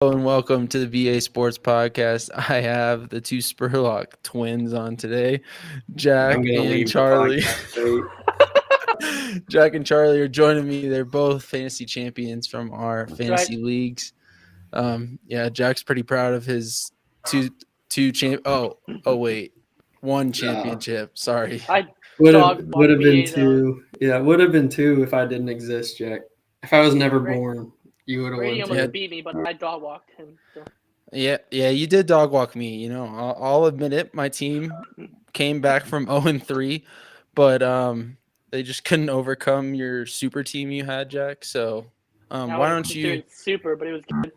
Hello and welcome to the VA Sports Podcast. I have the two Spurlock twins on today, Jack I'm gonna and leave the Charlie. podcast straight. Jack and Charlie are joining me. They're both fantasy champions from our fantasy right. leagues. Jack's pretty proud of his two champ. Oh wait, one championship. Sorry. I Would dog have been VA though. two. Yeah, would have been two if I didn't exist, Jack. If I was never Right. born, you would have Brady won almost two. Yeah. beat me, but I dog walked him. So. Yeah, you did dog walk me. You know, I'll admit it. My team came back from 0-3, but they just couldn't overcome your super team you had, Jack. So, I why wouldn't don't consider you it super, but it was good.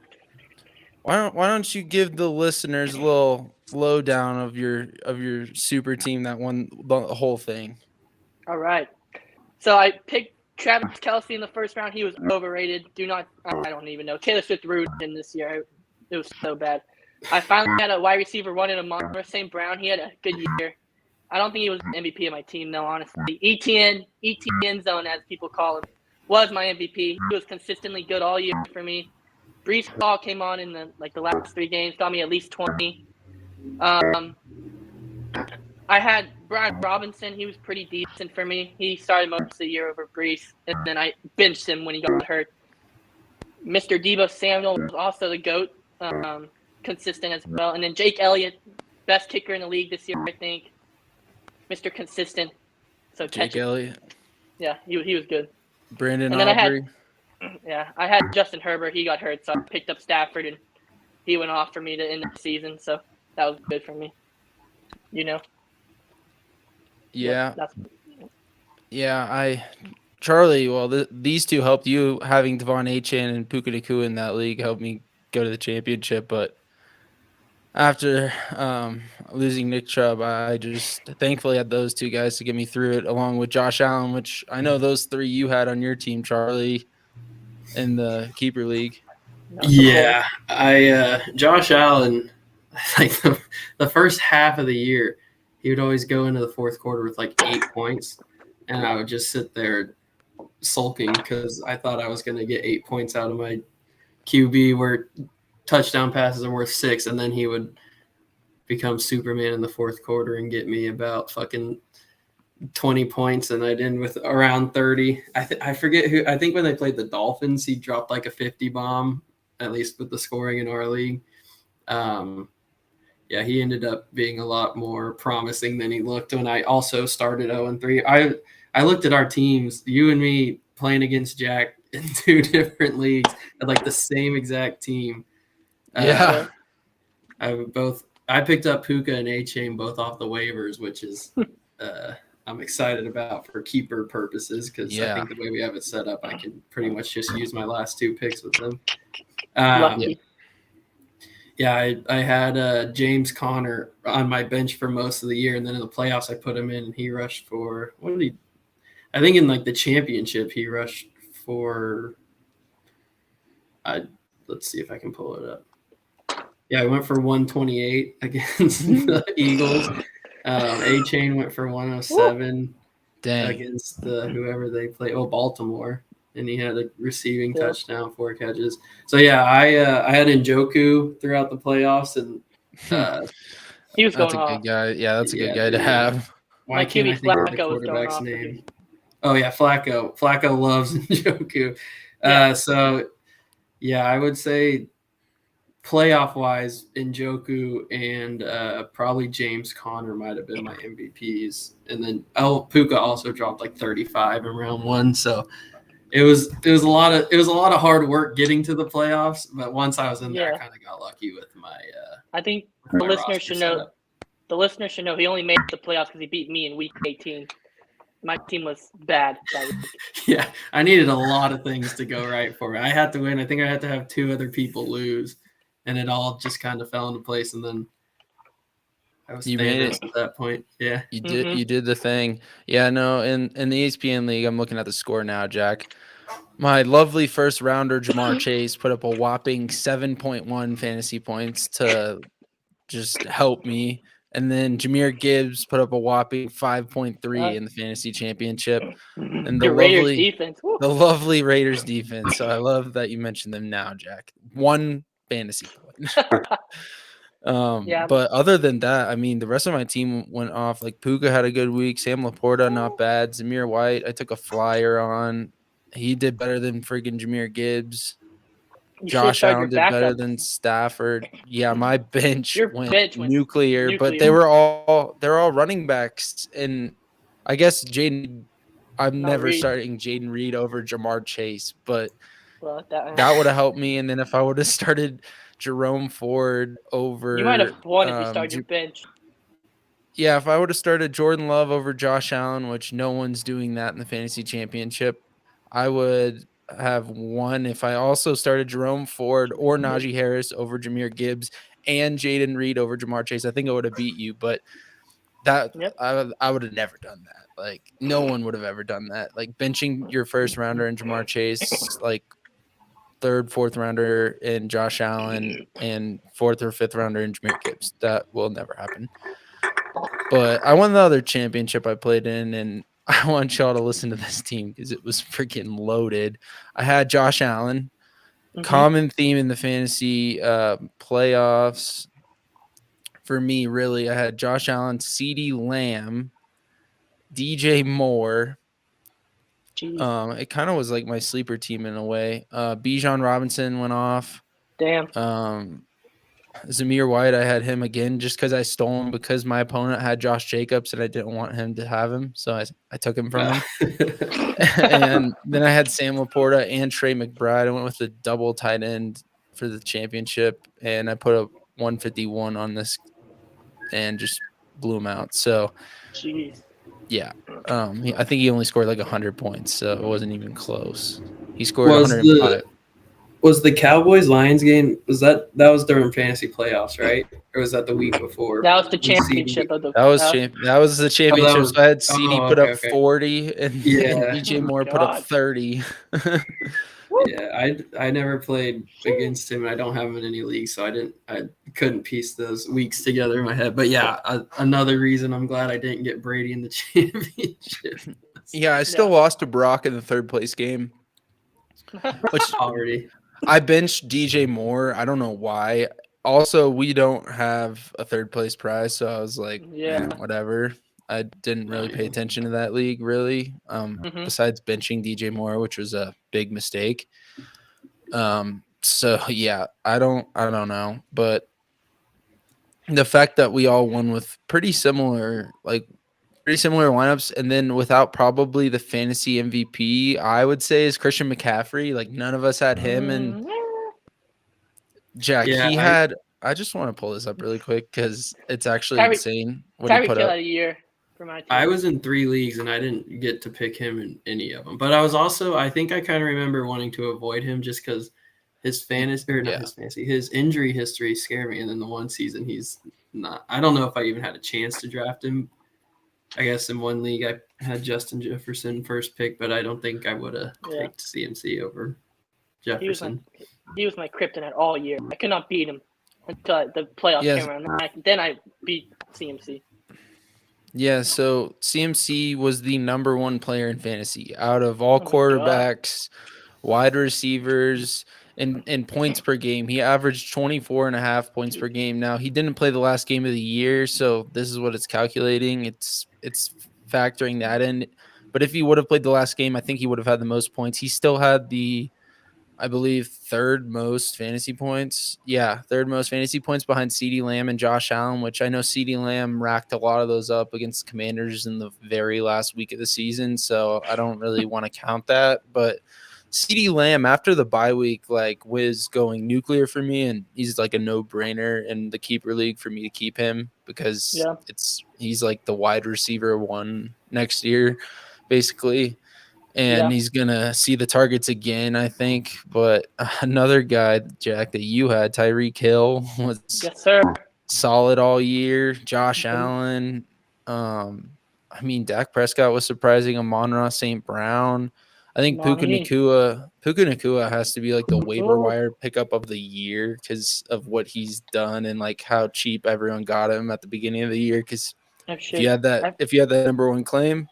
why don't you give the listeners a little lowdown of your super team that won the whole thing? All right. So I picked Travis Kelce in the first round. He was overrated. I don't even know. Taylor Swift ruined him this year. It was so bad. I finally had a wide receiver one in a month. St. Brown. He had a good year. I don't think he was the MVP of my team, though, honestly. ETN zone, as people call him, was my MVP. He was consistently good all year for me. Brees Hall came on in the last 3 games, got me at least 20. I had Brian Robinson. He was pretty decent for me. He started most of the year over Brees, and then I benched him when he got hurt. Mr. Deebo Samuel was also the GOAT, consistent as well. And then Jake Elliott, best kicker in the league this year, I think. Mr. Consistent. So Jake Elliott, yeah, he was good. Brandon And then Aubrey. I had Justin Herbert. He got hurt, so I picked up Stafford, and he went off for me to end the season. So that was good for me. You know. Yeah. That's Charlie, well, these two helped you. Having Devon Achane and Puka Nacua in that league helped me go to the championship. But after losing Nick Chubb, I just thankfully had those two guys to get me through it, along with Josh Allen, which I know those 3 you had on your team, Charlie, in the keeper league. Yeah, Josh Allen, like the first half of the year, he would always go into the fourth quarter with like 8 points, and I would just sit there sulking because I thought I was going to get 8 points out of my QB, where touchdown passes are worth 6, and then he would become Superman in the fourth quarter and get me about fucking 20 points, and I did with around 30. I forget who. I think when they played the Dolphins, he dropped like a 50 bomb, at least with the scoring in our league. He ended up being a lot more promising than he looked when I also started 0-3. I looked at our teams, you and me playing against Jack in 2 different leagues, at like the same exact team. Yeah. I picked up Puka and Achane both off the waivers, which is I'm excited about for keeper purposes because I think the way we have it set up, I can pretty much just use my last 2 picks with them. lucky. I had James Conner on my bench for most of the year, and then in the playoffs I put him in, and he rushed for I think in like the championship he rushed for. Let's see if I can pull it up. Yeah, I went for 128 against the Eagles. Achane went for 107 against whoever they play. Baltimore, and he had a receiving touchdown, 4 catches. So yeah, I had Njoku throughout the playoffs, and he was going that's a off. good guy. Yeah, that's a good guy to have. Why can't I think of the quarterback's name? Oh yeah, Flacco. Flacco loves Njoku. I would say playoff wise, Njoku and probably James Conner might have been my MVPs, and then Puka also dropped like 35 in round 1. So it was a lot of hard work getting to the playoffs, but once I was in there, I kind of got lucky with my. I think the listeners should know. The listeners should know he only made the playoffs because he beat me in week 18. My team was bad. Yeah, I needed a lot of things to go right for me. I had to win. I think I had to have 2 other people lose, and it all just kind of fell into place. And then I was famous at that point. Yeah, you did. You did the thing. Yeah, no. In the ESPN league, I'm looking at the score now, Jack. My lovely first rounder Jamar Chase put up a whopping 7.1 fantasy points to just help me. And then Jahmyr Gibbs put up a whopping 5.3 in the fantasy championship. And the lovely Raiders defense. So I love that you mentioned them now, Jack. One fantasy point. Yeah. But other than that, I mean, the rest of my team went off. Like Puka had a good week. Sam Laporta, not bad. Zamir White, I took a flyer on. He did better than friggin' Jahmyr Gibbs. You should Josh start Allen your did better backups. than Stafford. Yeah, my bench Your went bench went nuclear, but nuclear. they're all running backs, and I guess Jaden. I'm Not never Reed. starting Jaden Reed over Jamar Chase, but Well, that would have helped me. And then if I would have started Jerome Ford over, you might have won if you started your bench. yeah, if I would have started Jordan Love over Josh Allen, which no one's doing that in the fantasy championship, I would have won if I also started Jerome Ford or Najee Harris over Jahmyr Gibbs and Jaden Reed over Jamar Chase. I think I would have beat you, but that I would have never done that. Like no one would have ever done that. Like benching your first rounder in Jamar Chase, like third, fourth rounder in Josh Allen, and fourth or fifth rounder in Jahmyr Gibbs. That will never happen. But I won the other championship I played in, and I want y'all to listen to this team because it was freaking loaded. I had Josh Allen. Common theme in the fantasy playoffs for me, really. I had Josh Allen, CeeDee Lamb, DJ Moore. It kind of was like my sleeper team in a way. Bijan Robinson went off. Damn. Zamir White, I had him again just because I stole him because my opponent had Josh Jacobs and I didn't want him to have him. So I took him from him. And then I had Sam Laporta and Trey McBride. I went with the double tight end for the championship, and I put a 151 on this and just blew him out. So, jeez. Yeah. I think he only scored like 100 points, so it wasn't even close. He scored 105. Was the Cowboys-Lions game, that was during fantasy playoffs, right? Or was that the week before? That was the championship of the That was the championship. So I had CD put up 40 and DJ Moore put up 30. Yeah, I never played against him. I don't have him in any league, so I couldn't piece those weeks together in my head. But yeah, another reason I'm glad I didn't get Brady in the championship. Yeah, I still lost to Brock in the third place game. Which already. I benched DJ Moore. I don't know why. Also, we don't have a third place prize, so I was like, whatever. I didn't really pay attention to that league, really. Besides benching DJ Moore, which was a big mistake. So yeah, I don't know, but the fact that we all won with pretty similar lineups, and then without probably the fantasy MVP, I would say is Christian McCaffrey. Like none of us had him, and Jack, he had. I just want to pull this up really quick because it's actually insane what he put up. A year for my team. I was in 3 leagues and I didn't get to pick him in any of them. But I was also, I think I kind of remember wanting to avoid him just because his his injury history scared me. And then the one season he's not. I don't know if I even had a chance to draft him. I guess in one league I had Justin Jefferson first pick, but I don't think I would have picked CMC over Jefferson. He was my kryptonite all year. I could not beat him until the playoffs came around. Then I beat CMC. Yeah, so CMC was the number 1 player in fantasy out of all quarterbacks, wide receivers, and points per game. He averaged 24.5 points per game. Now, he didn't play the last game of the year, so this is what it's calculating. It's factoring that in. But if he would have played the last game, I think he would have had the most points. He still had the, I believe, third most fantasy points. Yeah, third most fantasy points behind CeeDee Lamb and Josh Allen, which I know CeeDee Lamb racked a lot of those up against Commanders in the very last week of the season, so I don't really want to count that. But CeeDee Lamb, after the bye week, was going nuclear for me, and he's like a no-brainer in the keeper league for me to keep him because he's like the wide receiver 1 next year, basically. And he's going to see the targets again, I think. But another guy, Jack, that you had, Tyreek Hill, was solid all year. Josh Allen. Dak Prescott was surprising. Amon-Ra St. Brown. I think Puka Nacua has to be like the waiver wire pickup of the year because of what he's done and like how cheap everyone got him at the beginning of the year. Because if you had that number 1 claim,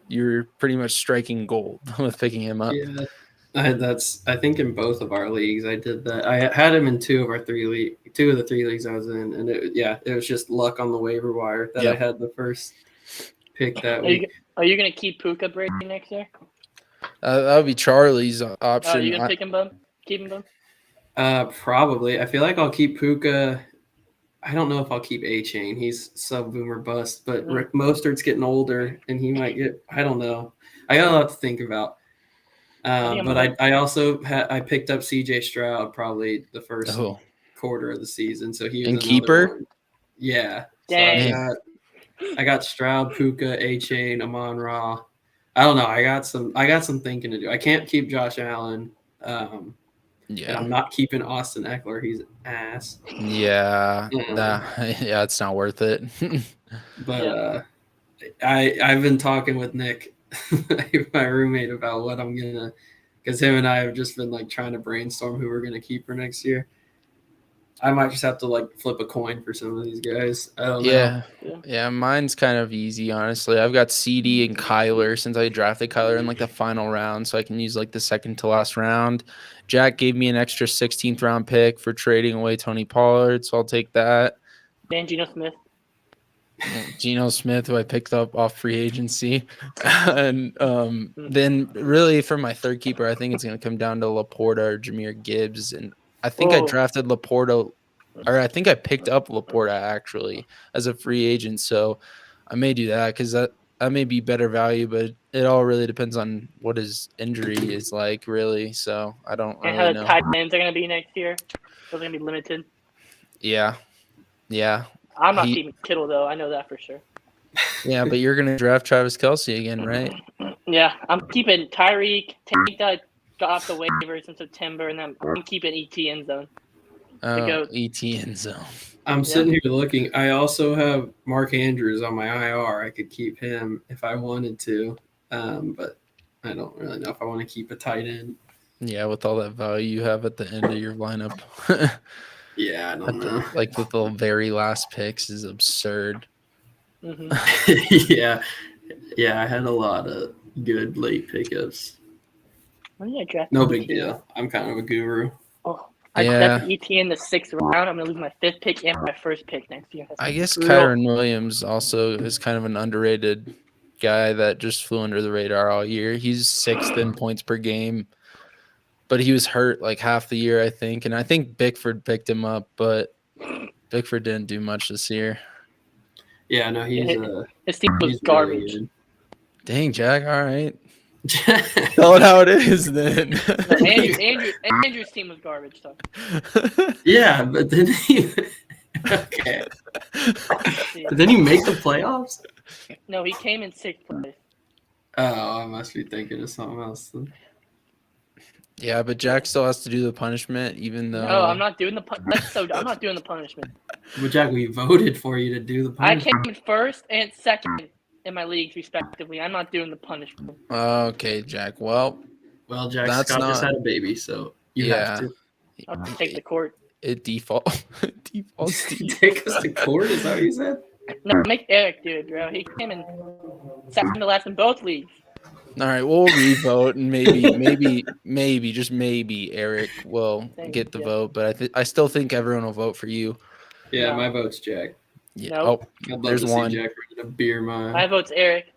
you're pretty much striking gold with picking him up. Yeah, I think in both of our leagues I did that. I had him in two of the three leagues I was in, and it was just luck on the waiver wire that I had the first pick that week. Are you gonna keep Puka Brady next year? That would be Charlie's option. Are you gonna pick him, Bum? Keep him, Bum? Probably. I feel like I'll keep Puka. I don't know if I'll keep A-Chain. He's sub-boomer bust, but Rick Mostert's getting older, and he might get – I don't know. I got a lot to think about. But I also I picked up C.J. Stroud probably the first quarter of the season, so he was and keeper. One. Yeah, dang. So I got Stroud, Puka, A-Chain, Amon-Ra. I don't know. I got some thinking to do. I can't keep Josh Allen. And I'm not keeping Austin Eckler. He's an ass. Yeah, it's not worth it. But I've been talking with Nick, my roommate, about what I'm gonna, because him and I have just been like trying to brainstorm who we're gonna keep for next year. I might just have to like flip a coin for some of these guys. I don't know. Yeah, mine's kind of easy, honestly. I've got CD and Kyler since I drafted Kyler in like the final round, so I can use like the second to last round. Jack gave me an extra 16th round pick for trading away Tony Pollard, so I'll take that. And Geno Smith. Geno Smith, who I picked up off free agency. And then really for my third keeper, I think it's going to come down to Laporta or Jahmyr Gibbs. And I think I drafted Laporta, or I think I picked up Laporta actually as a free agent. So I may do that because that may be better value, but it all really depends on what his injury is like, really. So I don't really know. And how the tight ends are going to be next year. They're going to be limited. Yeah. I'm not keeping Kittle, though. I know that for sure. Yeah, but you're going to draft Travis Kelce again, right? Yeah, I'm keeping Tyreek. Tank got off the waivers in September, and I'm keeping ET end zone. ET end zone. I'm sitting here looking. I also have Mark Andrews on my IR. I could keep him if I wanted to, but I don't really know if I want to keep a tight end. Yeah, with all that value you have at the end of your lineup. Yeah, I don't know. Like with the very last picks is absurd. Mm-hmm. Yeah, I had a lot of good late pickups. When did I draft? No big deal. I'm kind of a guru. Oh, I drafted ET in the 6th round. I'm gonna lose my 5th pick and my 1st pick next year. I guess Kyron Williams also is kind of an underrated guy that just flew under the radar all year. He's 6th in points per game, but he was hurt like half the year, I think. And I think Bickford picked him up, but Bickford didn't do much this year. Yeah, no, his team was garbage. Really. Dang, Jack. All right. Tell it how it is then. No, Andrew's team was garbage, though. Yeah, but then he okay. But then he make the playoffs? No, he came in 6th place. Oh, I must be thinking of something else then. Yeah, but Jack still has to do the punishment, even though. No, I'm not doing the I'm not doing the punishment. But Jack, we voted for you to do the punishment. I came in 1st and 2nd in my leagues, respectively. I'm not doing the punishment. Okay, Jack. Well, Jack, Scott just had a baby, so you have to. I'll take the court. It defaults. Take us to court? Is that what you said? No, make Eric do it, bro. He came in 2nd to last in both leagues. All right, we'll re-vote, and maybe, just maybe, Eric will get the vote. But I still think everyone will vote for you. Yeah, my vote's Jack. Yeah. Nope. I'd love There's to one. see Jack run a beer mile. My vote's Eric.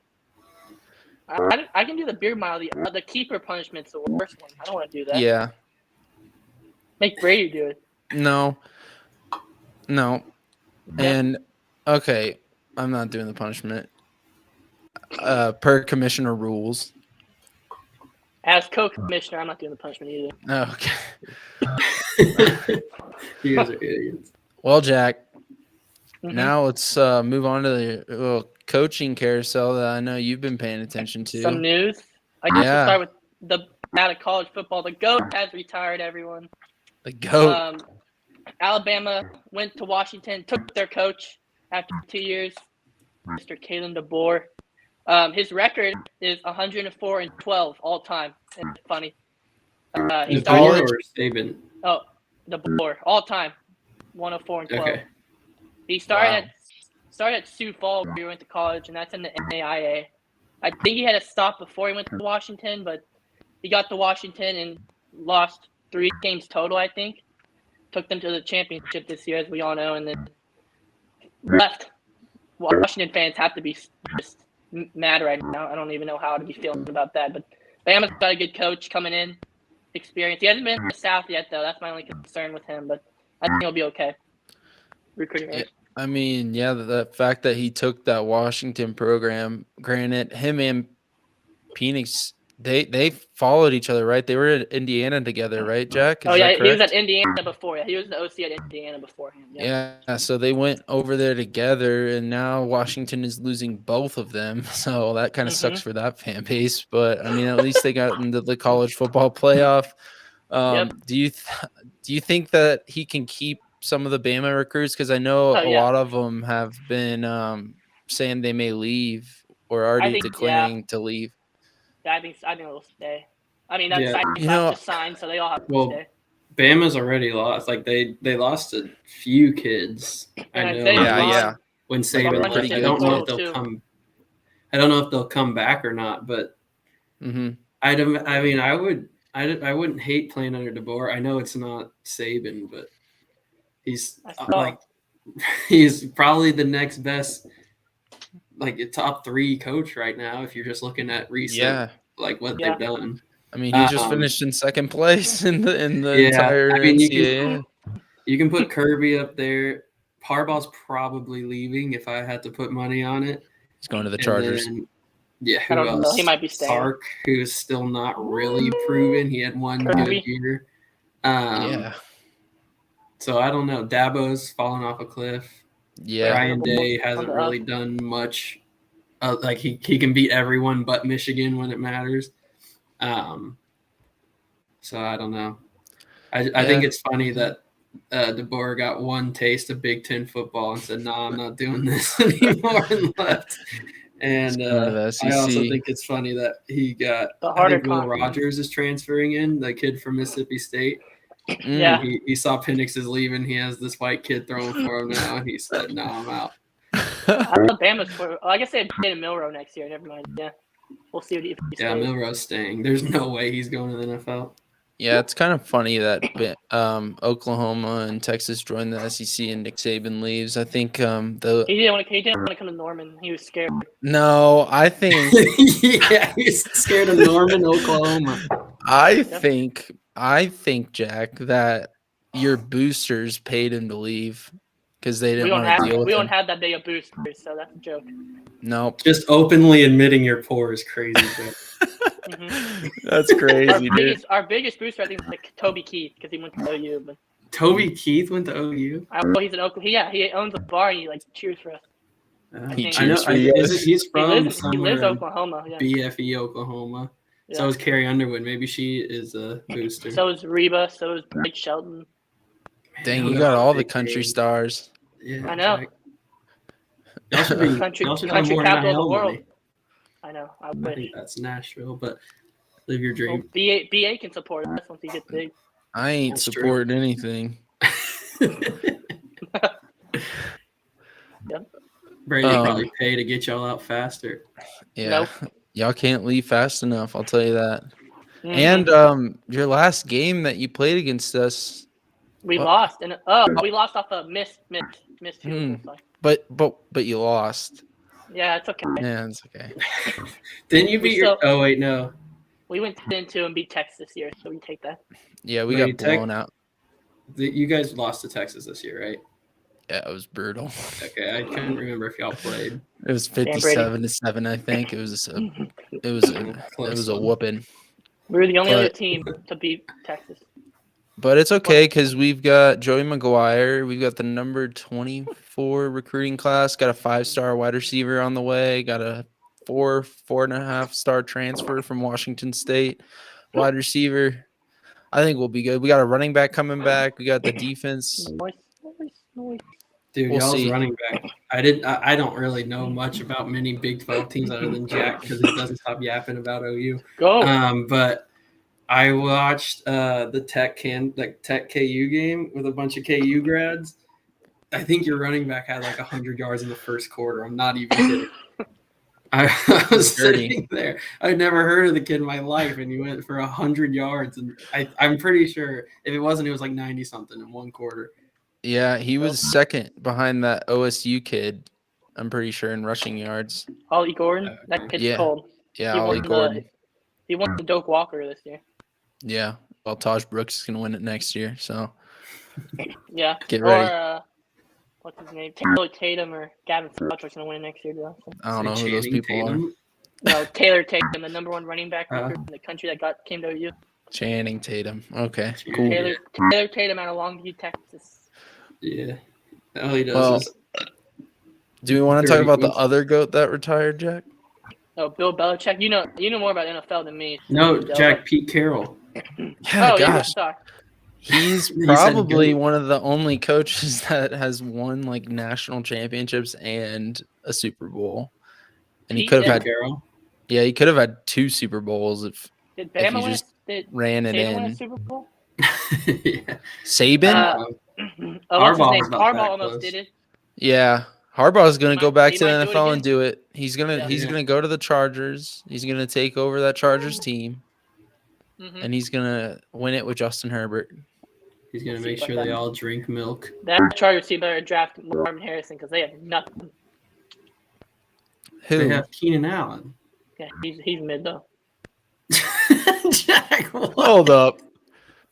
I can do the beer mile. The keeper punishment's the worst one. I don't want to do that. Yeah. Make Brady do it. No. And okay, I'm not doing the punishment. Per commissioner rules. As co-commissioner, I'm not doing the punishment either. Okay. You guys are idiots. Well, Jack, now let's move on to the coaching carousel that I know you've been paying attention to. Some news. I guess we'll start with out of college football. The GOAT has retired, everyone. The GOAT. Alabama went to Washington, took their coach after 2 years, Mr. Kalen DeBoer. His record is 104-12 all time. It's funny. He started or Saban? Oh, DeBoer all time, 104-12. Okay. He started at Sioux Falls where he went to college, and that's in the NAIA. I think he had a stop before he went to Washington, but he got to Washington and lost 3 games total, I think. Took them to the championship this year, as we all know, and then left. Washington fans have to be just mad right now. I don't even know how to be feeling about that. But Bama's got a good coach coming in, experience. He hasn't been in the South yet, though. That's my only concern with him, but I think he'll be okay. Recruiting Yeah, I mean, yeah, the fact that he took that Washington program, granted, him and Penix, they followed each other, right? They were in Indiana together, right, Jack? Is that he was correct? at Indiana before. Yeah, he was the OC at Indiana beforehand. Yeah, so they went over there together, and now Washington is losing both of them. So that kind of sucks for that fan base. But I mean, at least they got into the college football playoff. Do you think that he can keep some of the Bama recruits? Because I know a lot of them have been saying they may leave or already declaring to leave. Yeah, I think they'll stay. I mean, that's just signed, so they all have to stay. Bama's already lost. Like they lost a few kids. I know. Yeah. When Saban left, I don't know if they'll come. I don't know if they'll come back or not. But I mean, I wouldn't hate playing under DeBoer. I know it's not Saban, but he's he's probably the next best, like a top 3 coach right now. If you're just looking at recent, like what they've done. I mean, he just finished in second place in the entire NCAA. You can put Kirby up there. Harbaugh's probably leaving if I had to put money on it. He's going to the Chargers. Who else? He might be staying. Sark, who's still not really proven. He had one good year. So I don't know. Dabo's fallen off a cliff. Yeah. Ryan Day hasn't really done much. Like he can beat everyone but Michigan when it matters. So I don't know. I think it's funny that DeBoer got one taste of Big Ten football and said, "No, I'm not doing this anymore," and left. And I also think it's funny that he got Will Rogers is transferring in, the kid from Mississippi State. Yeah, he saw Penix is leaving. He has this white kid throwing for him now, and he said, "No, I'm out." Alabama's I guess they have Jalen Milroe next year. Never mind. Yeah, we'll see if he stays. Yeah, Milroe's staying. There's no way he's going to the NFL. Yeah, it's kind of funny that Oklahoma and Texas joined the SEC and Nick Saban leaves. I think he didn't want to come to Norman. He was scared. No, I think he's scared of Norman, Oklahoma. I think Jack, that your boosters paid him to leave because they didn't want to deal with him. We don't have that big of boosters, so that's a joke. Nope. Just openly admitting you're poor is crazy. That's crazy, dude. Our biggest booster, I think, is like Toby Keith because he went to OU. But Toby Keith went to OU? I know he's an Oklahoma. Yeah, he owns a bar and he cheers for us. He cheers for you. He's from he lives Oklahoma. Yeah. BFE, Oklahoma. Yeah. So is Carrie Underwood. Maybe she is a booster. So is Reba. So is Blake Shelton. Dang, you got all the country stars. Yeah, I know. Y'all should be country more capital of the world. money. I know. I think that's Nashville, but live your dream. Well, BA can support us once he gets big. I ain't supporting anything. Yep. Brady probably pay to get y'all out faster. Yeah. Nope. Y'all can't leave fast enough, I'll tell you that. Mm-hmm. And your last game that you played against us, we lost. And we lost off a missed But you lost. Yeah, it's okay. Yeah, it's okay. Didn't you beat oh wait, no. We went 10-2 and beat Texas this year, so we take that. Yeah, we got blown out. You guys lost to Texas this year, right? Yeah, it was brutal. Okay, I couldn't remember if y'all played. It was 57-7, I think. It was a whooping. We were the only other team to beat Texas. But it's okay because we've got Joey McGuire. We've got the number 24 recruiting class. Got a 5-star wide receiver on the way. Got a 4.5-star transfer from Washington State wide receiver. I think we'll be good. We got a running back coming back. We got the defense. Dude, y'all's running back. I don't really know much about many Big 12 teams other than Jack because he doesn't stop yapping about OU. Go. But I watched the Tech KU game with a bunch of KU grads. I think your running back had 100 yards in the first quarter. I'm not even kidding. I was Dirty. sitting there. I'd never heard of the kid in my life, and he went for 100 yards. And I'm pretty sure if it wasn't, it was like 90 something in one quarter. Yeah, he was second behind that OSU kid. I'm pretty sure in rushing yards. Ollie Gordon, that kid's Yeah. cold. Yeah, He Ollie won Gordon. He won the Doak Walker this year. Yeah. Well, Taj Brooks is gonna win it next year, so Yeah. Get ready. Or what's his name? Taylor Tatum or Gavin Sutcliffe's gonna win it next year, though. So. I don't know who those Channing people are. Tatum. No, Taylor Tatum, the number one running back in the country that came to OU. Channing Tatum. Okay, cool. Taylor Tatum out of Longview, Texas. Yeah. All he does Well, is do we want to talk 30 about the points. other GOAT that retired, Jack? Oh, Bill Belichick. You know more about NFL than me. no Jack Pete Carroll. Yeah, gosh. Sorry. He's You said probably GOAT. one of the only coaches that has won like national championships and a Super Bowl. And he Pete could have had Carroll. Yeah, he could have had 2 Super Bowls if Did you Bama win? just Did ran it Saban win a in. Super Bowl? Yeah. Saban? What's his Harbaugh name? was about Harbaugh that almost close. did it. Yeah. Harbaugh's going to go back He to the might do it NFL again. and do it. He's going to Yeah. gonna go to the Chargers. He's going to take over that Chargers team Mhm. and he's going to win it with Justin Herbert. He's gonna make sure they all drink milk. That Chargers team better draft Marvin Harrison because they have nothing. Who? They have Keenan Allen. Yeah, he's mid though. Jack, what? Hold up.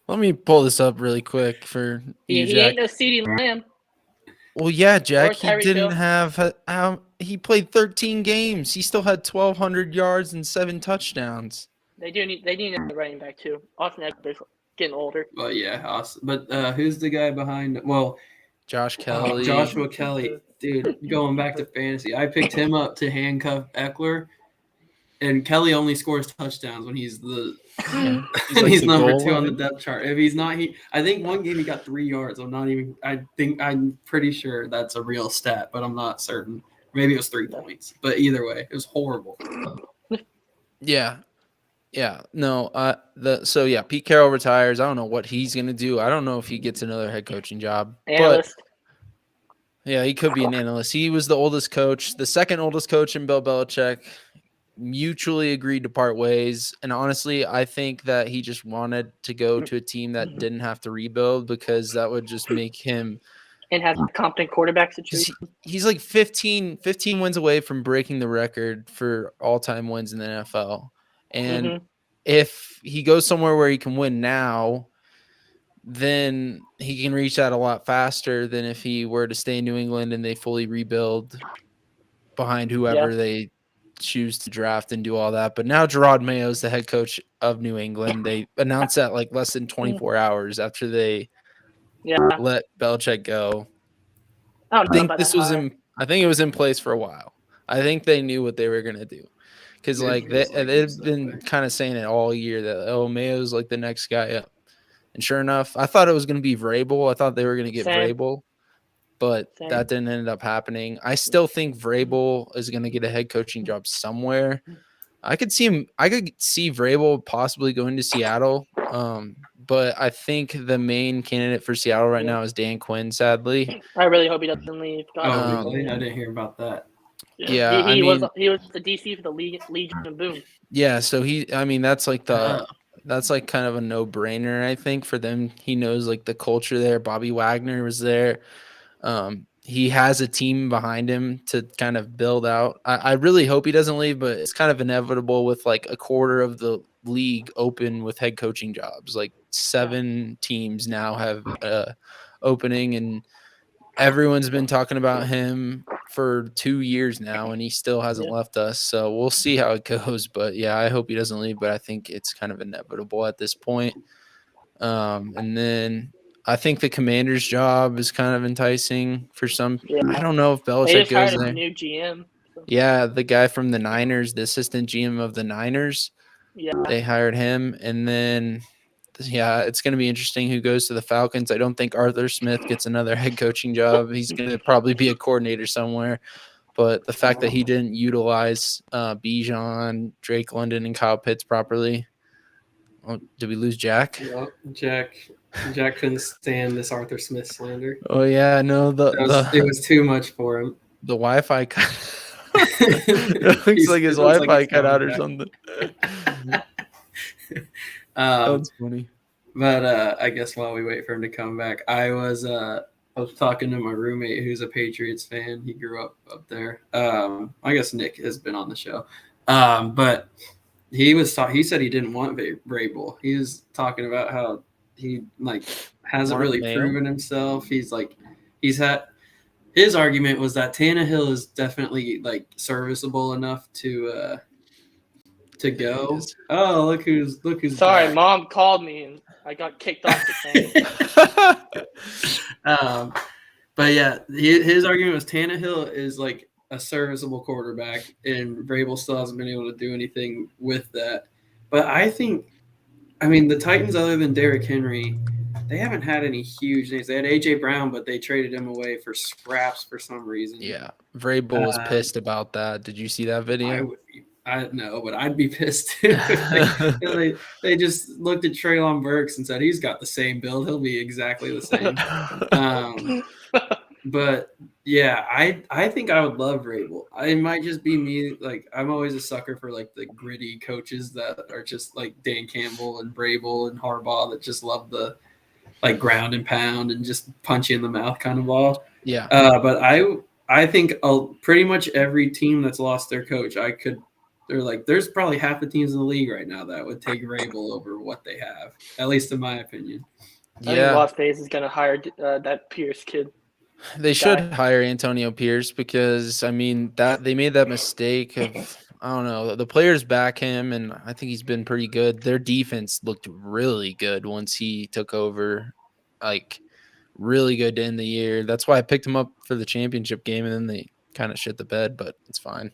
Let me pull this up really quick for you, He Jack. ain't no CeeDee Lamb. Well, yeah, Jack, Or he Tyreek didn't Hill. have he played 13 games. He still had 1,200 yards and 7 touchdowns. They need a running back too. Austin Eckler's getting older. Well, yeah, awesome. But who's the guy behind? Well, Josh Kelly. Joshua Kelly, dude. Going back to fantasy, I picked him up to handcuff Eckler, and Kelly only scores touchdowns when he's he's the number goal 2 on the line. depth chart. If he's not, I think one game he got 3 yards. I'm pretty sure that's a real stat, but I'm not certain. Maybe it was 3 points, but either way, it was horrible. Yeah. Yeah. No, Pete Carroll retires. I don't know what he's going to do. I don't know if he gets another head coaching job. Analyst. But yeah, he could be an analyst. He was the oldest coach, the second oldest coach in Bill Belichick. Mutually agreed to part ways. And honestly, I think that he just wanted to go to a team that didn't have to rebuild because that would just make him And have a competent quarterback situation. He's like 15 wins away from breaking the record for all-time wins in the NFL. And if he goes somewhere where he can win now, then he can reach that a lot faster than if he were to stay in New England and they fully rebuild behind whoever they choose to draft and do all that. But now Gerard Mayo is the head coach of New England. They announced that like less than 24 hours after they let Belichick go. I think it was in place for a while. I think they knew what they were going to do. Because they've been kind of saying it all year that, Mayo's like the next guy up. And sure enough, I thought it was going to be Vrabel. I thought they were going to get Vrabel, but that didn't end up happening. I still think Vrabel is going to get a head coaching job somewhere. I could see Vrabel possibly going to Seattle, but I think the main candidate for Seattle right now is Dan Quinn, sadly. I really hope he doesn't leave. Really? I didn't hear about that. Yeah, he was the DC for the Legion of Boom. Yeah, so that's like that's like kind of a no-brainer, I think, for them. He knows like the culture there. Bobby Wagner was there. He has a team behind him to kind of build out. I really hope he doesn't leave, but it's kind of inevitable with like a quarter of the league open with head coaching jobs. Like 7 teams now have opening, and everyone's been talking about him for 2 years now, and he still hasn't left us. So we'll see how it goes. But yeah, I hope he doesn't leave, but I think it's kind of inevitable at this point. And then I think the Commander's job is kind of enticing for some. Yeah. I don't know if Belichick goes there. A new GM. So. Yeah, the guy from the Niners, the assistant GM of the Niners. Yeah, they hired him, and then it's going to be interesting who goes to the Falcons. I don't think Arthur Smith gets another head coaching job. He's going to probably be a coordinator somewhere. But the fact that he didn't utilize Bijan, Drake London, and Kyle Pitts properly. Oh, did we lose Jack? Yep, Jack couldn't stand this Arthur Smith slander. Oh yeah, no, it was too much for him. The Wi-Fi It looks like his Wi-Fi cut out or something. That's funny. But I guess while we wait for him to come back, I was talking to my roommate who's a Patriots fan. He grew up there. I guess Nick has been on the show. But he said he didn't want Vrabel. He was talking about how he hasn't really proven himself. His argument was that Tannehill is definitely serviceable enough to go. Oh, look who's Sorry, back. Mom called me and I got kicked off the thing. But yeah, his argument was Tannehill is a serviceable quarterback, and Vrabel still hasn't been able to do anything with that. But the Titans, other than Derrick Henry, they haven't had any huge names. They had A.J. Brown, but they traded him away for scraps for some reason. Yeah, Vrabel was pissed about that. Did you see that video? I know, but I'd be pissed too. They just looked at Treylon Burks and said, he's got the same build. He'll be exactly the same. But yeah, I think I would love Vrabel. It might just be me. I'm always a sucker for the gritty coaches that are just like Dan Campbell and Vrabel and Harbaugh that just love the ground and pound and just punch you in the mouth kind of ball. Yeah. But I think pretty much every team that's lost their coach, there's probably half the teams in the league right now that would take Vrabel over what they have, at least in my opinion. I think Las Vegas is going to hire that Pierce kid. They should hire Antonio Pierce because they made that mistake of, I don't know, the players back him, and I think he's been pretty good. Their defense looked really good once he took over, really good to end the year. That's why I picked him up for the championship game, and then they kind of shit the bed, but it's fine.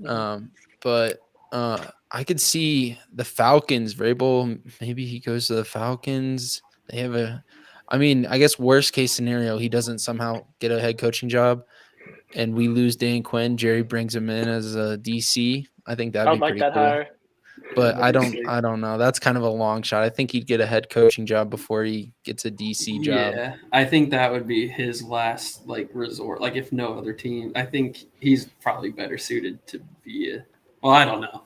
But I could see the Falcons. Vrabel, maybe he goes to the Falcons. They have I guess worst case scenario, he doesn't somehow get a head coaching job, and we lose Dan Quinn. Jerry brings him in as a DC. I think that'd be pretty cool. Hire. But I don't know. That's kind of a long shot. I think he'd get a head coaching job before he gets a DC job. Yeah, I think that would be his last resort. If no other team, I think he's probably better suited to be I don't know.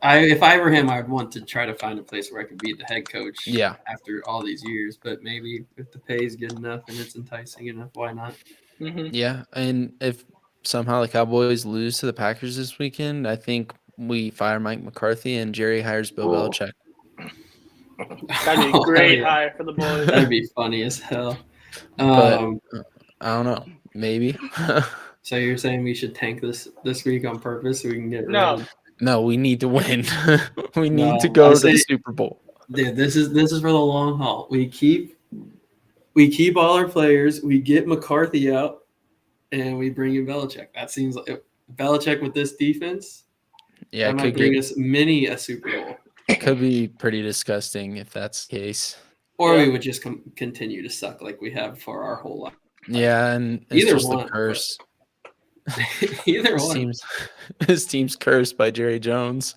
If I were him, I'd want to try to find a place where I could be the head coach. Yeah. After all these years, but maybe if the pay is good enough and it's enticing enough, why not? Mm-hmm. Yeah, and if somehow the Cowboys lose to the Packers this weekend, I think we fire Mike McCarthy and Jerry hires Bill Belichick. That'd be a great hire for the boys. That'd be funny as hell. But I don't know. Maybe. So you're saying we should tank this week on purpose so we can get No. No, we need to win. We need to go to the Super Bowl. Dude, this is for the long haul. We keep all our players. We get McCarthy out, and we bring in Belichick. That seems like Belichick with this defense. Yeah, it might bring us many a Super Bowl. It could be pretty disgusting if that's the case. Or we would just continue to suck like we have for our whole life. Yeah, and it's Either just one, a curse. Either one. His team's cursed by Jerry Jones.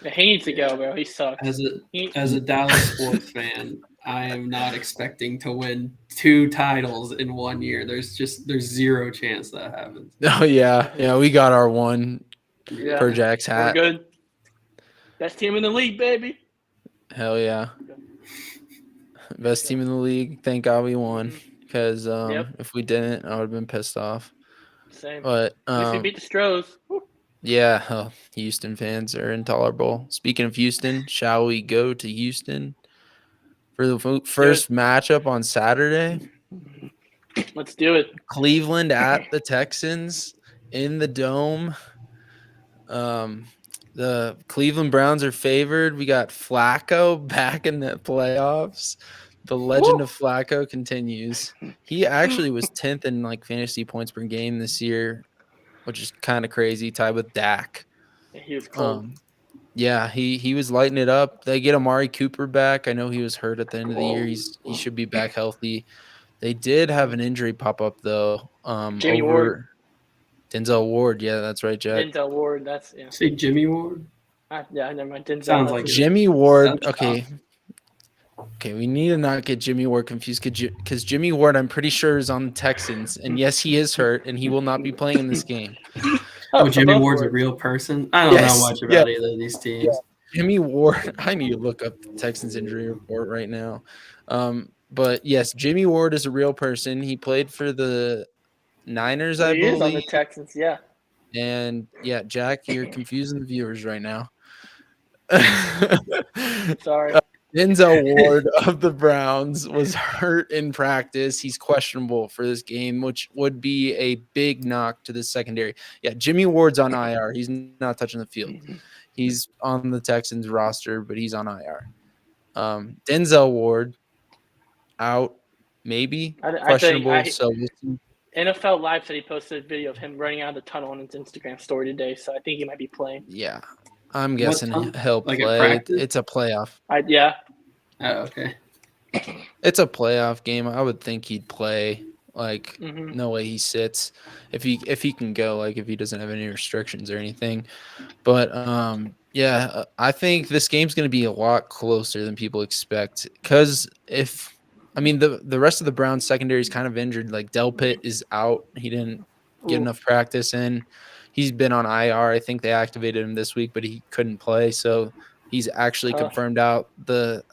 He needs to go, bro. He sucks. As a Dallas sports fan, I am not expecting to win 2 titles in 1 year. There's zero chance that happens. Oh yeah, we got our one per Jack's hat. We're good. Best team in the league, baby. Hell yeah. Best team in the league. Thank God we won. Because if we didn't, I would have been pissed off. Same. But at least we beat the Stros. Yeah, Houston fans are intolerable. Speaking of Houston, shall we go to Houston for the first matchup on Saturday? Let's do it. Cleveland at the Texans in the Dome. The Cleveland Browns are favored. We got Flacco back in the playoffs. The legend of Flacco continues. He actually was 10th in fantasy points per game this year, which is kind of crazy, tied with Dak. Yeah, he was cold. He was lighting it up. They get Amari Cooper back. I know he was hurt at the end of the year. He should be back healthy. They did have an injury pop up though. Jimmy Ward. Denzel Ward. Yeah, that's right, Jack. Denzel Ward. That's Say Jimmy Ward. Never mind. Denzel. Sounds like Jimmy Ward. Okay. Okay, we need to not get Jimmy Ward confused because Jimmy Ward, I'm pretty sure, is on the Texans. And yes, he is hurt, and he will not be playing in this game. Oh, Jimmy Both Ward's a words. real person? I don't know much about either of these teams. Jimmy Ward. I need to look up the Texans injury report right now. But yes, Jimmy Ward is a real person. He played for the Niners, I He is on the believe. Texans, yeah. And yeah, Jack, you're confusing the viewers right now. Sorry. Denzel Ward of the Browns was hurt in practice. He's questionable for this game, which would be a big knock to the secondary. Yeah, Jimmy Ward's on IR. He's not touching the field. He's on the Texans roster, but he's on IR. Denzel Ward out, maybe questionable. So we'll see. NFL Live said he posted a video of him running out of the tunnel on his Instagram story today, so I think he might be playing. Yeah, I'm guessing he'll Like play. It's a playoff. Yeah. Oh, okay. It's a playoff game. I would think he'd play. Like, no way he sits if he can go. Like, if he doesn't have any restrictions or anything. But yeah, I think this game's going to be a lot closer than people expect. Because the rest of the Browns secondary is kind of injured. Like Delpit is out. He didn't get enough practice in. He's been on IR. I think they activated him this week, but he couldn't play. So he's actually confirmed out. The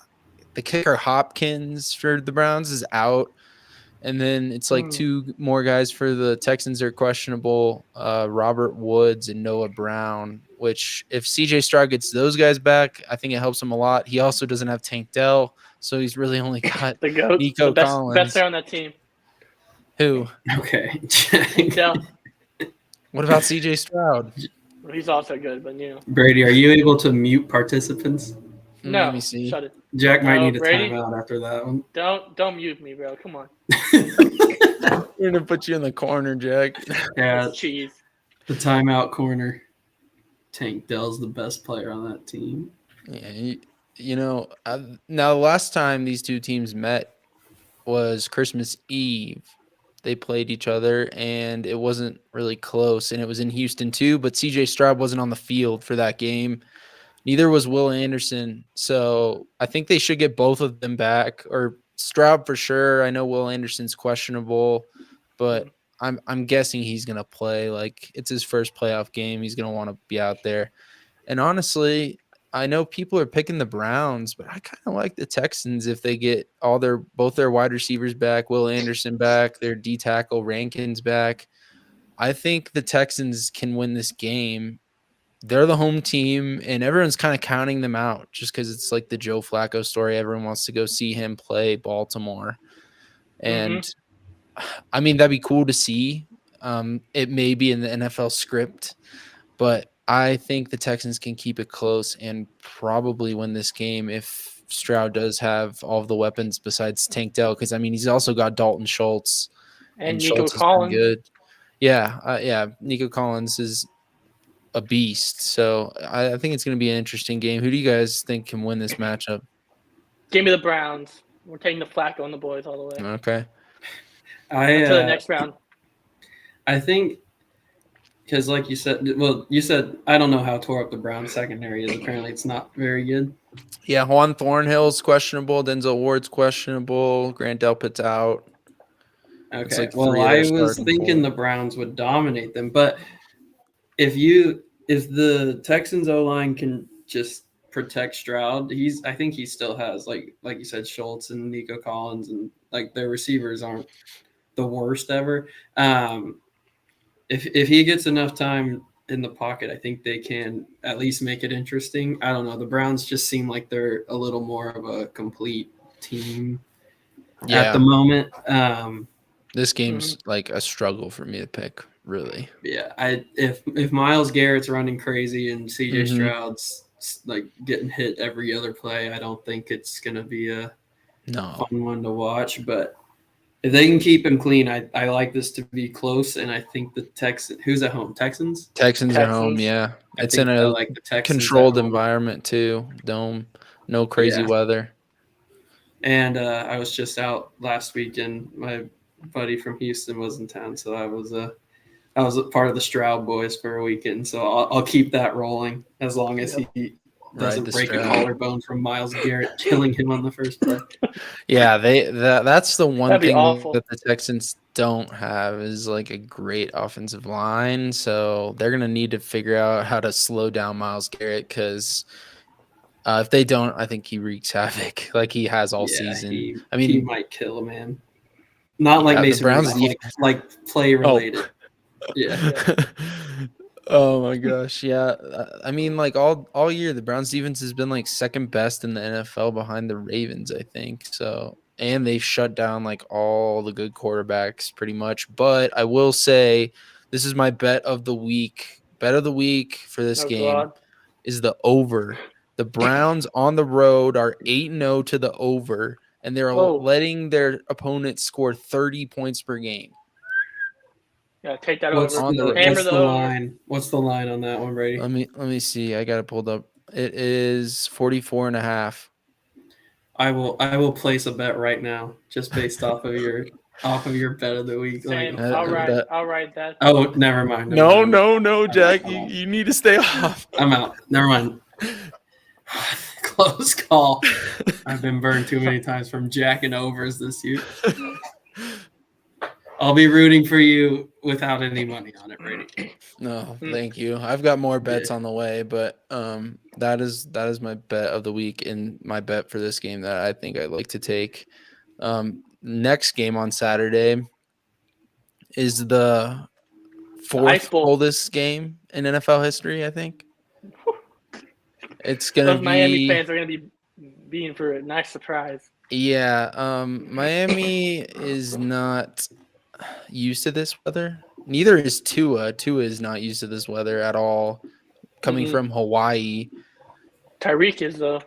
kicker Hopkins for the Browns is out. And then it's like two more guys for the Texans are questionable, Robert Woods and Noah Brown, which if CJ Stroud gets those guys back, I think it helps him a lot. He also doesn't have Tank Dell, so he's really only got the GOAT, Nico Collins. Best player on that team. Who? Okay. Tank Dell. What about CJ Stroud? He's also good, but Brady, are you able to mute participants? No, let me see. Shut it. Jack might need a Brady? timeout after that one. Don't mute me, bro. Come on. We're gonna put you in the corner, Jack. Yeah, Cheese. the timeout corner. Tank Dell's the best player on that team. Yeah, now the last time these two teams met was Christmas Eve. They played each other, and it wasn't really close, and it was in Houston too, but CJ Stroud wasn't on the field for that game. Neither was Will Anderson, so I think they should get both of them back, or Stroud for sure. I know Will Anderson's questionable, but I'm guessing he's going to play. Like, it's his first playoff game. He's going to want to be out there. And honestly, I know people are picking the Browns, but I kind of like the Texans if they get both their wide receivers back, Will Anderson back, their D tackle Rankins back. I think the Texans can win this game. They're the home team, and everyone's kind of counting them out just because it's like the Joe Flacco story. Everyone wants to go see him play Baltimore. And, I mean, that'd be cool to see. It may be in the NFL script, but I think the Texans can keep it close and probably win this game if Stroud does have all of the weapons besides Tank Dell, because, I mean, he's also got Dalton Schultz. And Nico Schultz Collins. Good. Yeah, Nico Collins is a beast. So I think it's going to be an interesting game. Who do you guys think can win this matchup? Give me the Browns. We're taking the Flacco and the boys all the way. Okay. To the next round. I think because, like you said, I don't know how tore up the Browns secondary is. Apparently, it's not very good. Yeah, Juan Thornhill's questionable. Denzel Ward's questionable. Grant Delpit's out. Okay. I was thinking the Browns would dominate them, but if the Texans O-line can just protect Stroud, I think he still has like you said, Schultz and Nico Collins, and like their receivers aren't the worst ever. If he gets enough time in the pocket, I think they can at least make it interesting. I don't know. The Browns just seem like they're a little more of a complete team at the moment. This game's like a struggle for me to pick, really. Yeah, if Myles Garrett's running crazy and CJ Stroud's like getting hit every other play, I don't think it's gonna be a fun one to watch. But if they can keep him clean, I like this to be close, and I think the Texans. Who's at home? Texans. Texans are home. Yeah, it's in a controlled environment too. Dome, no crazy weather. And I was just out last weekend. My buddy from Houston was in town, so I was a part of the Stroud boys for a weekend. So I'll keep that rolling as long as doesn't break a collarbone from Myles Garrett killing him on the first play. Yeah, that's the one That'd be thing awful. that the Texans don't have is like a great offensive line. So they're gonna need to figure out how to slow down Myles Garrett because if they don't, I think he wreaks havoc like he has all season. He might kill a man. Not like Mason Rudolph, like play related. Oh. Yeah. Oh my gosh, yeah. I mean, like all year, the Browns defense has been like second best in the NFL behind the Ravens, I think. So, and they've shut down like all the good quarterbacks pretty much. But I will say, this is my bet of the week. Bet of the week for this game is the over. The Browns on the road are 8-0 to the over, and they're letting their opponents score 30 points per game. Yeah, take that what's over. What's the line? What's the line on that one, Brady? Let me see. I got it pulled up. It is 44.5. I will place a bet right now, just based off of your bet of the week. I'll write that. Oh, never mind. No, Jack. You need to stay off. I'm out. Never mind. Close call. I've been burned too many times from jacking overs this year. I'll be rooting for you without any money on it, Brady. No, thank you. I've got more bets on the way, but that is my bet of the week and my bet for this game that I think I'd like to take. Next game on Saturday is the fourth coldest game in NFL history, I think. It's gonna Those Miami fans are gonna be being for a nice surprise. Yeah, Miami is not used to this weather. Neither is Tua. Tua is not used to this weather at all. Coming from Hawaii. Tyreek is though.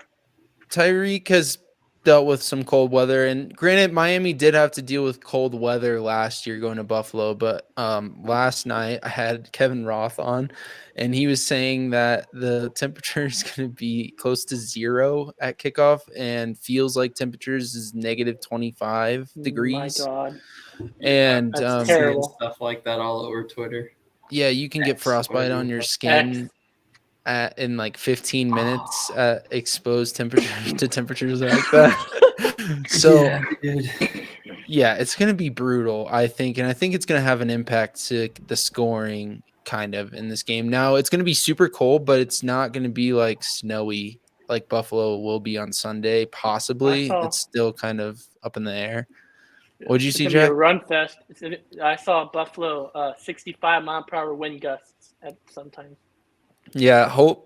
Tyreek has dealt with some cold weather, and granted, Miami did have to deal with cold weather last year going to Buffalo. But last night I had Kevin Roth on, and he was saying that the temperature is going to be close to 0 at kickoff, and feels like temperatures is negative 25 degrees. My God. And that's terrible. Stuff like that all over Twitter. Yeah, you can get frostbite on your skin in like 15 minutes at exposed temperatures like that. So yeah, it's going to be brutal, I think. And I think it's going to have an impact to the scoring kind of in this game. Now, it's going to be super cold, but it's not going to be like snowy like Buffalo will be on Sunday, possibly. It's still kind of up in the air. What did you see, Jack? Be a run fest. I saw Buffalo 65 mile per hour wind gusts at sometimes. Yeah, I hope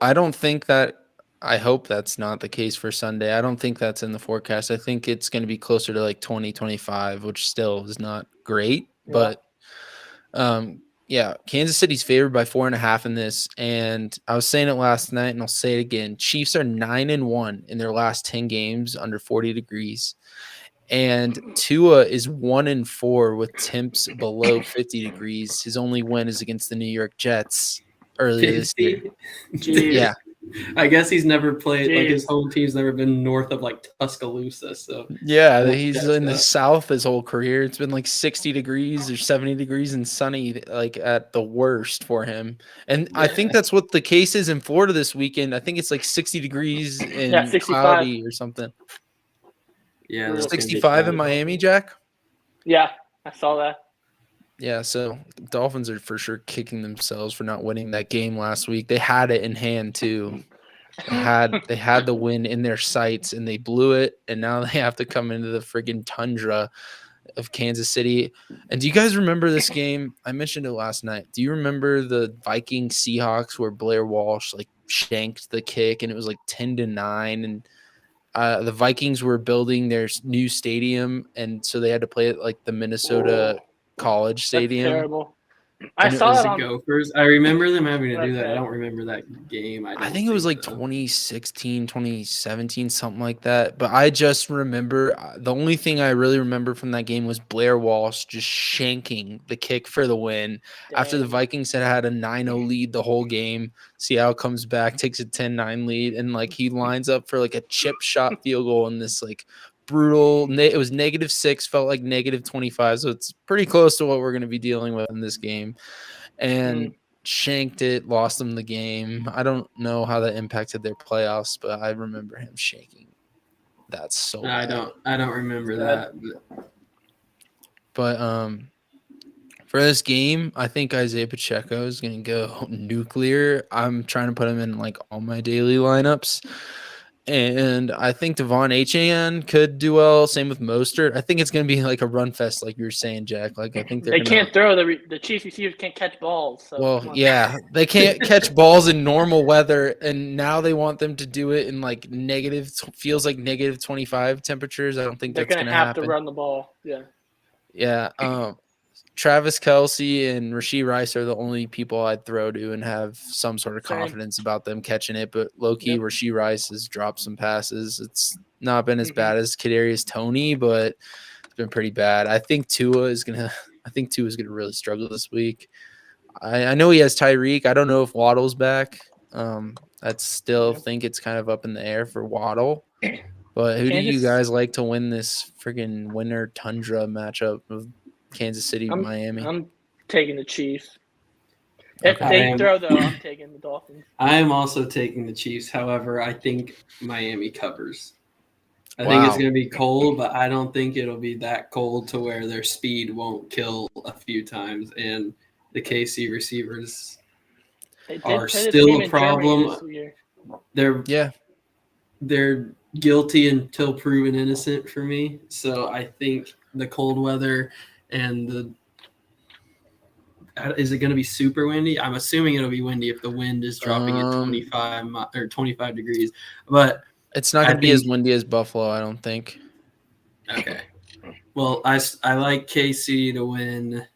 that's not the case for Sunday. I don't think that's in the forecast. I think it's going to be closer to like 20, 25, which still is not great. Yeah. But Kansas City's favored by 4.5 in this. And I was saying it last night, and I'll say it again. Chiefs are 9-1 in their last 10 games under 40 degrees. And Tua is 1-4 with temps below 50 degrees. His only win is against the New York Jets earlier this year. Yeah. I guess he's never played, like his home team's never been north of like Tuscaloosa. So yeah, he's in the South his whole career. It's been like 60 degrees or 70 degrees and sunny, like at the worst for him. And I think that's what the case is in Florida this weekend. I think it's like 60 degrees and cloudy or something. Yeah, 65 in Miami, Jack? Yeah, I saw that. Yeah, so Dolphins are for sure kicking themselves for not winning that game last week. They had it in hand too. They had the win in their sights and they blew it, and now they have to come into the friggin' tundra of Kansas City. And do you guys remember this game? I mentioned it last night. Do you remember the Vikings Seahawks where Blair Walsh like shanked the kick and it was like 10-9 and the Vikings were building their new stadium, and so they had to play at like the Minnesota College Stadium. That's terrible. I saw it on Gophers. I remember them having to do that. I don't remember that game. I think it was like 2016, 2017, something like that. But I just remember the only thing I really remember from that game was Blair Walsh just shanking the kick for the win. Dang. After the Vikings had a 9-0 lead the whole game. Seattle comes back, takes a 10-9 lead, and like he lines up for like a chip shot field goal in this like brutal. It was -6, felt like -25, so it's pretty close to what we're going to be dealing with in this game. And shanked it, lost them the game. I don't know how that impacted their playoffs, but I remember him shaking. That's so bad. I don't remember that. But for this game, I think Isaiah Pacheco is going to go nuclear. I'm trying to put him in like all my daily lineups. And I think Devon Achane could do well. Same with Mostert. I think it's going to be like a run fest, like you were saying, Jack. Like I think they can't throw. The Chiefs receivers can't catch balls. So well, yeah, they can't catch balls in normal weather, and now they want them to do it in like feels like negative 25 temperatures. I don't think they're that's going going to to have to run the ball. Yeah. Yeah. Travis Kelce and Rashee Rice are the only people I'd throw to and have some sort of confidence about them catching it. But low-key, Rashee Rice has dropped some passes. It's not been as bad as Kadarius Toney, but it's been pretty bad. I think Tua is gonna really struggle this week. I know he has Tyreek. I don't know if Waddle's back. I still think it's kind of up in the air for Waddle. But who do you guys like to win this friggin' winter tundra matchup of Kansas City, Miami? I'm taking the Chiefs. If they throw, though, I'm taking the Dolphins. I am also taking the Chiefs. However, I think Miami covers. I think it's going to be cold, but I don't think it'll be that cold to where their speed won't kill a few times. And the KC receivers are still a problem. They're guilty until proven innocent for me. So I think the cold weather and is it going to be super windy? I'm assuming it'll be windy if the wind is dropping at 25 degrees. But it's not going to be as windy as Buffalo, I don't think. Okay. Well, I like KC to win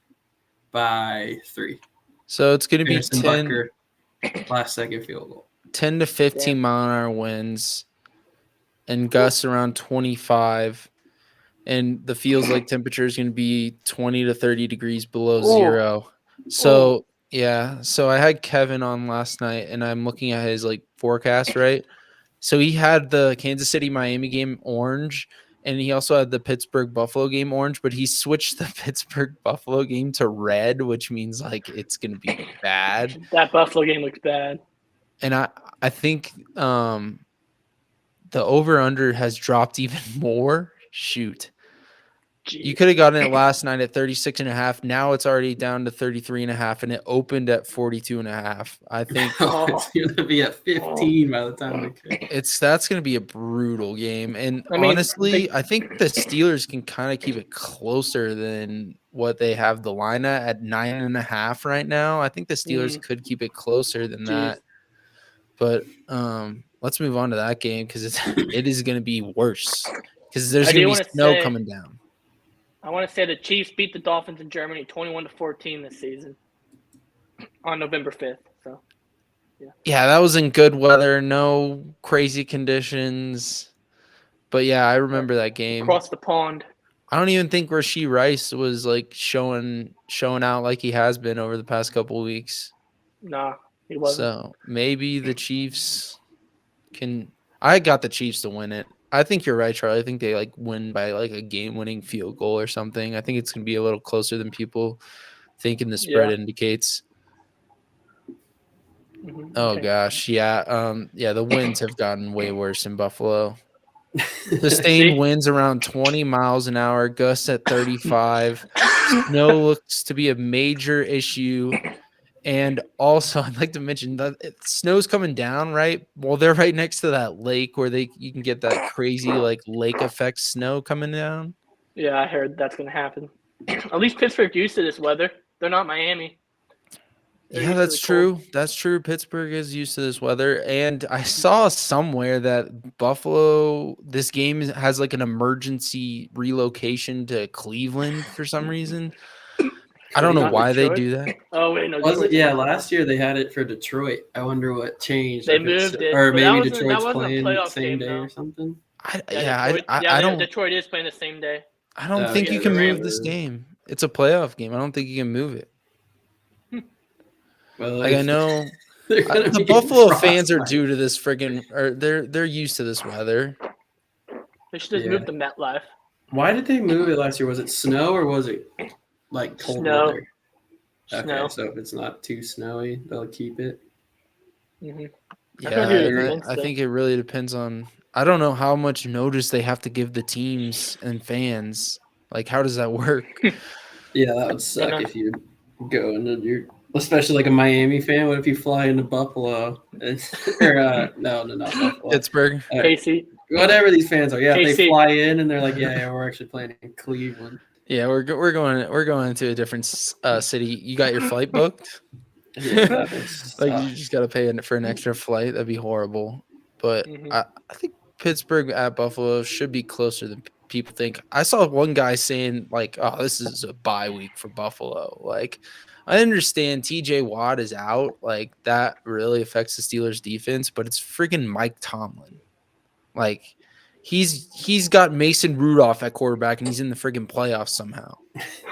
by 3. So it's going to be Harrison 10 Butker, last second field goal. 10 to 15 mile-an-hour winds and gusts around 25. And the feels like temperature is going to be 20 to 30 degrees below zero. So, so I had Kevin on last night, and I'm looking at his like forecast, right? So he had the Kansas City-Miami game orange, and he also had the Pittsburgh-Buffalo game orange, but he switched the Pittsburgh-Buffalo game to red, which means like it's going to be bad. That Buffalo game looks bad. And I think the over-under has dropped even more. Shoot. Jeez. You could have gotten it last night at 36.5. Now it's already down to 33.5, and it opened at 42.5. I think it's going to be at 15 by the time that's going to be a brutal game. And honestly, I think the Steelers can kind of keep it closer than what they have the line at 9.5 right now. I think the Steelers could keep it closer than that. But let's move on to that game because it is going to be worse because there's going to be snow coming down. I want to say the Chiefs beat the Dolphins in Germany 21-14 this season on November 5th. So, yeah, that was in good weather, no crazy conditions. But yeah, I remember that game. Across the pond. I don't even think Rashee Rice was like showing out like he has been over the past couple of weeks. Nah, he wasn't. So maybe the Chiefs can. I got the Chiefs to win it. I think you're right, Charlie. I think they like win by like a game-winning field goal or something. I think it's going to be a little closer than people think the spread indicates. Mm-hmm. Oh gosh, yeah. The winds have gotten way worse in Buffalo. Sustained winds around 20 miles an hour, gusts at 35. Snow looks to be a major issue. And also, I'd like to mention that snow's coming down, right? Well, they're right next to that lake where you can get that crazy like lake effect snow coming down. Yeah, I heard that's going to happen. At least Pittsburgh's used to this weather. They're not Miami. Yeah, that's true. Cold. That's true. Pittsburgh is used to this weather. And I saw somewhere that Buffalo, this game has like an emergency relocation to Cleveland for some reason. I don't know why Detroit? They do that. Oh, wait, no. Last year they had it for Detroit. I wonder what changed. They moved it. Or maybe Detroit's playing the same day or something. I don't. Detroit is playing the same day. I don't think you can move this game. It's a playoff game. I don't think you can move it. Well, I know the Buffalo fans are due to this friggin' or they're used to this weather. They should just move the MetLife. Why did they move it last year? Was it snow or was it like cold weather? Okay, Snow. so if it's not too snowy, they'll keep it. Mm-hmm. Yeah, do and it I think it really depends on. I don't know how much notice they have to give the teams and fans. Like, how does that work? Yeah, that would suck if you go into your, especially like a Miami fan. What if you fly into Buffalo? Or no, not Buffalo. Pittsburgh. KC. Whatever these fans are. Yeah, if they KC. fly in and they're like, yeah, we're actually playing in Cleveland. Yeah, we're going to a different city. You got your flight booked? Yeah, that would suck. Like, you just got to pay for an extra flight. That'd be horrible. But I think Pittsburgh at Buffalo should be closer than people think. I saw one guy saying, like, oh, this is a bye week for Buffalo. Like, I understand TJ Watt is out. Like, that really affects the Steelers defense, but it's freaking Mike Tomlin. Like, he's got Mason Rudolph at quarterback, and he's in the freaking playoffs somehow.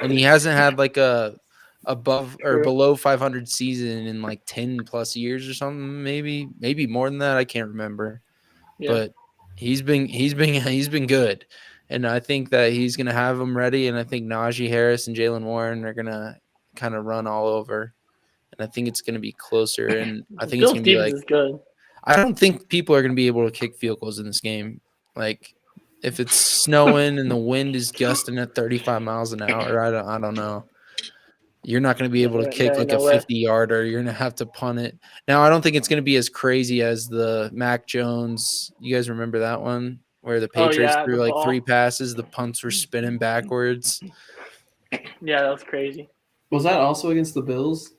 And he hasn't had like a above or below 500 season in like 10 plus years or something, maybe more than that. I can't remember. Yeah. But he's been good. And I think that he's gonna have them ready. And I think Najee Harris and Jalen Warren are gonna kind of run all over. And I think it's gonna be closer. And I think it's gonna be like, is good. I don't think people are gonna be able to kick field goals in this game. Like, if it's snowing and the wind is gusting at 35 miles an hour, I don't know. You're not going to be able to kick like a 50-yarder. You're going to have to punt it. Now, I don't think it's going to be as crazy as the Mac Jones. You guys remember that one where the Patriots threw like 3 passes, the punts were spinning backwards? Yeah, that was crazy. Was that also against the Bills?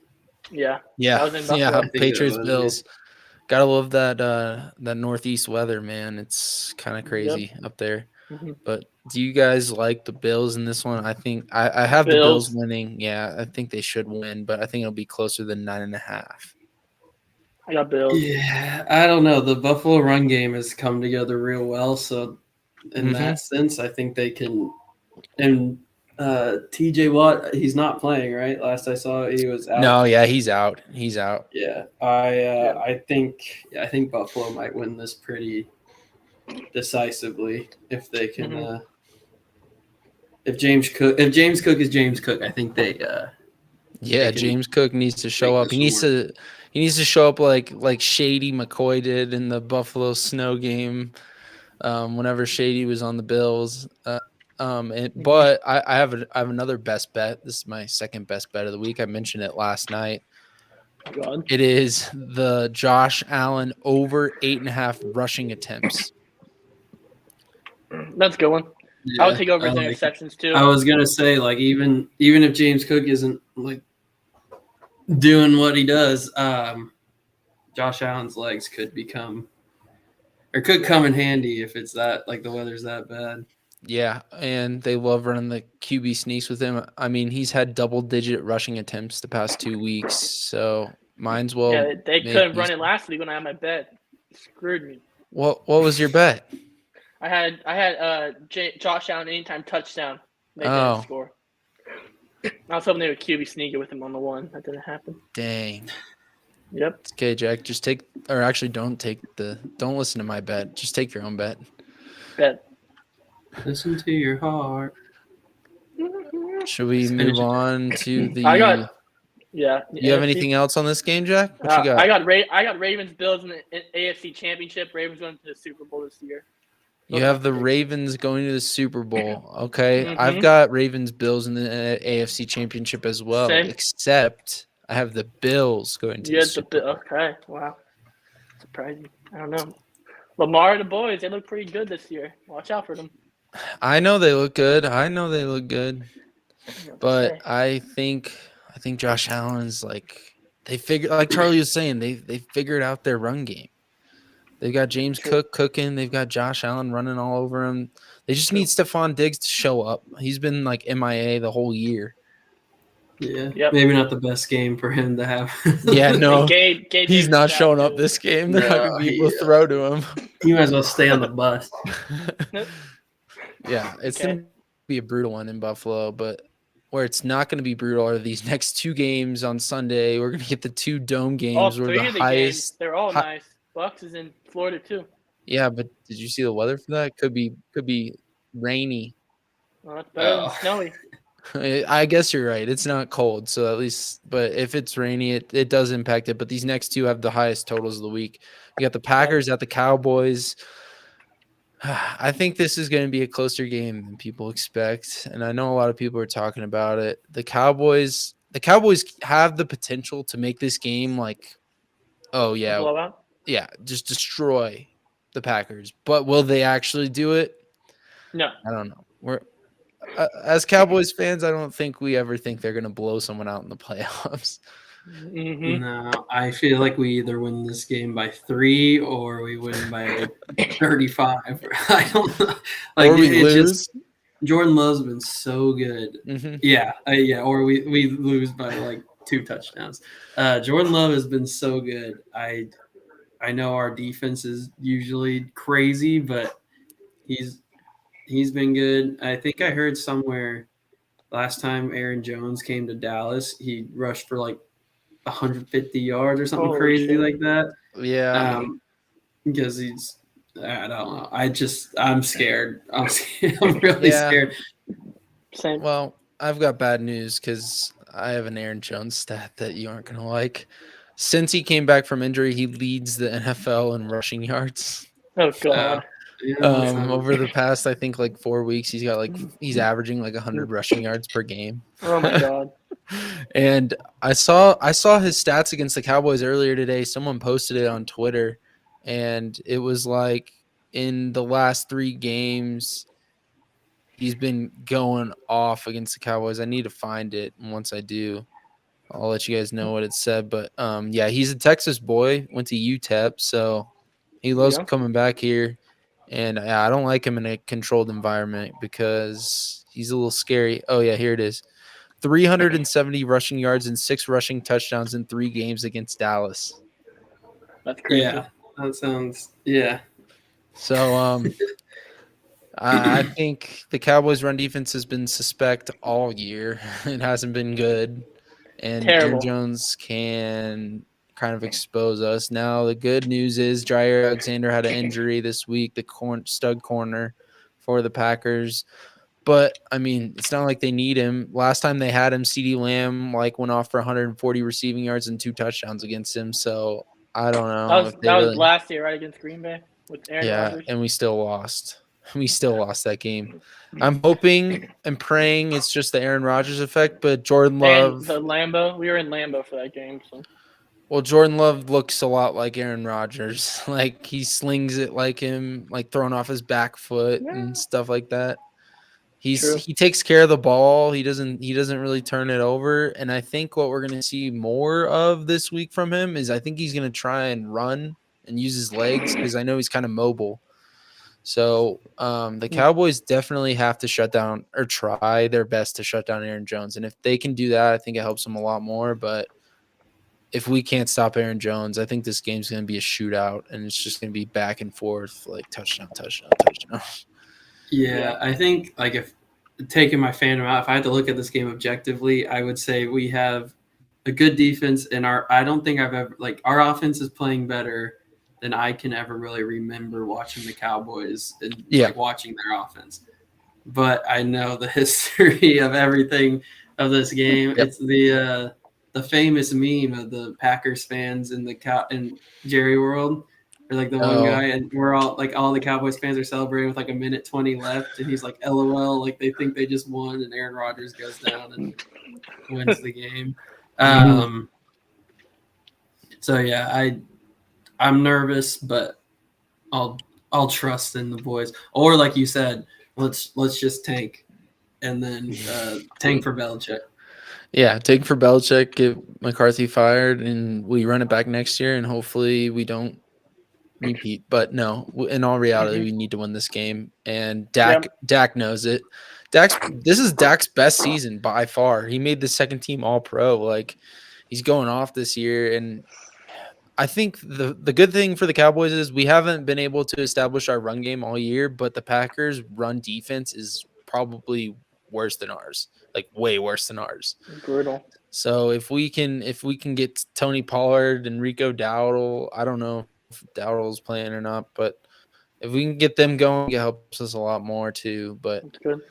Yeah. Yeah. Patriots Bills. Gotta love that northeast weather, man. It's kind of crazy up there. Mm-hmm. But do you guys like the Bills in this one? I think I have the Bills winning. Yeah, I think they should win, but I think it'll be closer than 9.5. I got Bills. Yeah, I don't know. The Buffalo run game has come together real well, so in that sense, I think they can. And TJ Watt, he's not playing, right? Last I saw, he was out. No, yeah, he's out. He's out. Yeah, I think Buffalo might win this pretty decisively if they can. If James Cook is James Cook, I think they. Yeah, James Cook needs to show up. He needs to show up like Shady McCoy did in the Buffalo Snow game, whenever Shady was on the Bills. But I have another best bet. This is my second best bet of the week. I mentioned it last night. It is the Josh Allen over 8.5 rushing attempts. That's a good one. Yeah, I would take over his interceptions too. I was gonna say, like, even if James Cook isn't like doing what he does, Josh Allen's legs could come in handy if it's that, like, the weather's that bad. Yeah, and they love running the QB sneaks with him. I mean, he's had double-digit rushing attempts the past 2 weeks, so mine's well. Yeah, they couldn't run it last week when I had my bet. It screwed me. What was your bet? I had Josh Allen anytime touchdown. They didn't score. I was hoping they would QB sneak it with him on the one. That didn't happen. Dang. Yep. Okay, Jack. Just don't listen to my bet. Just take your own bet. Bet. Listen to your heart. Should we move on to the? Yeah. You have anything else on this game, Jack? What you got? I got Ravens Bills in the AFC Championship. Ravens going to the Super Bowl this year. You have the Ravens going to the Super Bowl. Okay. I've got Ravens Bills in the AFC Championship as well. Same. Except I have the Bills going to the Super Bowl. Okay. Wow. Surprising. I don't know. Lamar and the boys, they look pretty good this year. Watch out for them. I know they look good. But I think Josh Allen's they figured, like Charlie was saying, they figured out their run game. They've got James Cook cooking. They've got Josh Allen running all over him. They just need Stephon Diggs to show up. He's been like MIA the whole year. Yeah, maybe not the best game for him to have. Yeah, no, Gabe he's not showing up this game. They're not going to be able to throw to him. You might as well stay on the bus. Yeah, it's going to be a brutal one in Buffalo, but where it's not going to be brutal are these next 2 games on Sunday. We're going to get the 2 dome games. All 3 of the games, they're all nice. Bucks is in Florida too. Yeah, but did you see the weather for that? Could be rainy. Well, that's better than snowy. I guess you're right. It's not cold, so at least. But if it's rainy, it does impact it. But these next two have the highest totals of the week. You got the Packers at the Cowboys. I think this is going to be a closer game than people expect, and I know a lot of people are talking about it. The Cowboys have the potential to make this game like, oh A yeah, blowout? yeah, just destroy the Packers. But will they actually do it? No. I don't know. We're as Cowboys fans, I don't think we ever think they're going to blow someone out in the playoffs. Mm-hmm. No, I feel like we either win this game by 3 or we win by like 35. I don't know. Like Or we it's lose. just Jordan Love's been so good. Mm-hmm. Yeah, or we lose by like 2 touchdowns. Jordan Love has been so good. I know our defense is usually crazy, but he's been good. I think I heard somewhere last time Aaron Jones came to Dallas, he rushed for like 150 yards or something Holy crazy shit. like that. Yeah. Because I don't know. I'm scared. I'm really scared. Same. Well, I've got bad news because I have an Aaron Jones stat that you aren't going to like. Since he came back from injury, he leads the NFL in rushing yards. Oh god. Over the past, I think like 4 weeks, he's averaging like 100 rushing yards per game. Oh my god. And I saw his stats against the Cowboys earlier today. Someone posted it on Twitter, and it was like in the last 3 games, he's been going off against the Cowboys. I need to find it, and once I do, I'll let you guys know what it said. But yeah, he's a Texas boy, went to UTEP, so he loves coming back here. And I don't like him in a controlled environment because he's a little scary. Oh yeah, here it is. 370 rushing yards and 6 rushing touchdowns in 3 games against Dallas. That's crazy. Yeah, that sounds So I think the Cowboys' run defense has been suspect all year. It hasn't been good, and Terrible. Aaron Jones can kind of expose us. Now the good news is Jair Alexander had an injury this week, the stud corner for the Packers. But I mean, it's not like they need him. Last time they had him, CeeDee Lamb went off for 140 receiving yards and 2 touchdowns against him. So I don't know. That was last year, right, against Green Bay with Aaron Rodgers. And we still lost. We still lost that game. I'm hoping and praying it's just the Aaron Rodgers effect, but Jordan Love. And the Lambeau. We were in Lambeau for that game. So. Well, Jordan Love looks a lot like Aaron Rodgers. Like he slings it like him, like throwing off his back foot and stuff like that. He takes care of the ball. He doesn't really turn it over. And I think what we're going to see more of this week from him is I think he's going to try and run and use his legs because I know he's kind of mobile. So the Cowboys definitely have to shut down or try their best to shut down Aaron Jones. And if they can do that, I think it helps them a lot more. But if we can't stop Aaron Jones, I think this game's going to be a shootout, and it's just going to be back and forth, like touchdown, touchdown, touchdown. Yeah, I think like if taking my fandom out, if I had to look at this game objectively, I would say we have a good defense, and I don't think I've ever our offense is playing better than I can ever really remember watching the Cowboys and watching their offense. But I know the history of everything of this game. Yep. It's the famous meme of the Packers fans in Jerry World. Or like the one guy, and we're all the Cowboys fans are celebrating with like a minute 20 left, and he's like, LOL, like they think they just won, and Aaron Rodgers goes down and wins the game. So yeah, I'm nervous, but I'll trust in the boys. Or like you said, let's just tank, and then tank for Belichick. Yeah, tank for Belichick, get McCarthy fired, and we run it back next year, and hopefully we don't repeat. But no, in all reality, we need to win this game, and Dak knows it. This is Dak's best season by far. He made the second team All-Pro. Like he's going off this year, and I think the good thing for the Cowboys is we haven't been able to establish our run game all year, but the Packers' run defense is probably worse than ours, like way worse than ours. Brutal. So if we can get Tony Pollard and Rico Dowdle, I don't know if Dowdle's playing or not, but if we can get them going, it helps us a lot more too. But that's good.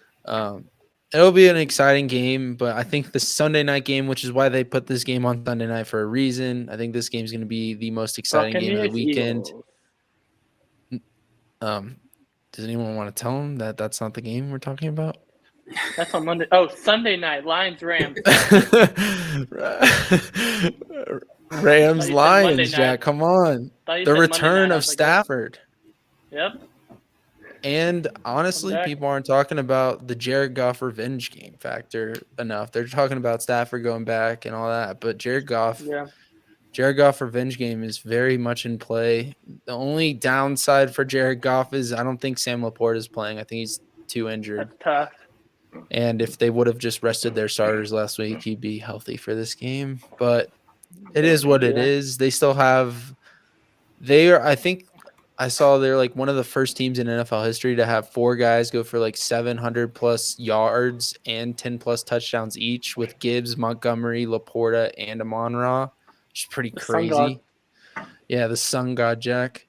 It'll be an exciting game, but I think the Sunday night game, which is why they put this game on Sunday night for a reason. I think this game is going to be the most exciting game of the weekend. Eagles. Does anyone want to tell them that that's not the game we're talking about? That's on Monday. Oh, Sunday night, Lions Rams. Rams Lions, Monday Jack. night. Come on. The return of Stafford. Yep. And honestly, people aren't talking about the Jared Goff revenge game factor enough. They're talking about Stafford going back and all that, but Jared Goff revenge game is very much in play. The only downside for Jared Goff is I don't think Sam Laporte is playing. I think he's too injured. That's tough. And if they would have just rested their starters last week, he'd be healthy for this game. But it is what it is. They still have I think I saw they're like one of the first teams in NFL history to have 4 guys go for like 700 plus yards and 10 plus touchdowns each with Gibbs, Montgomery, Laporta, and Amon-Ra, which is pretty crazy. Yeah, the Sun God Jack.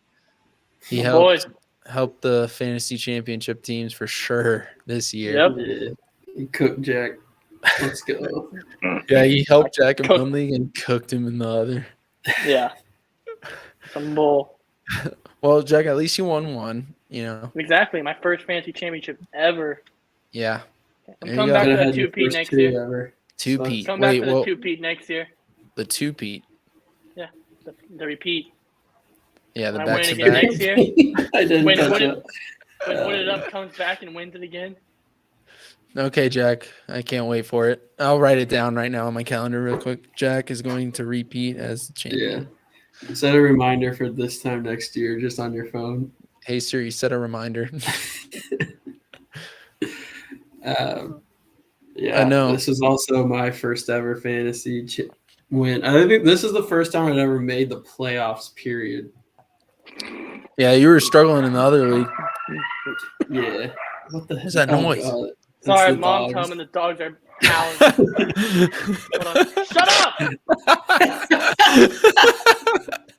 He helped the fantasy championship teams for sure this year. Yep. Yeah. He cooked Jack. Let's go. Yeah, he helped Jack in one league and cooked him in the other. Yeah. Some bull. Well, Jack, at least you won one, you know. Exactly. My first fantasy championship ever. Yeah. I'm coming back to the 2-peat next year. 2-peat. Come back to the 2-peat next year. The 2-peat. Yeah. The repeat. Yeah, the I back win to again back. next year. I didn't When touch It Up comes back and wins it again. Okay, Jack. I can't wait for it. I'll write it down right now on my calendar real quick. Jack is going to repeat as the champion. Yeah. Set a reminder for this time next year just on your phone. Hey, Siri, set a reminder. Yeah, I know. This was also my first ever fantasy win. I think this is the first time I'd ever made the playoffs, period. Yeah, you were struggling in the other league. Yeah. What the heck is that noise? God. Sorry, Mom's home and the dogs are howling. Shut up!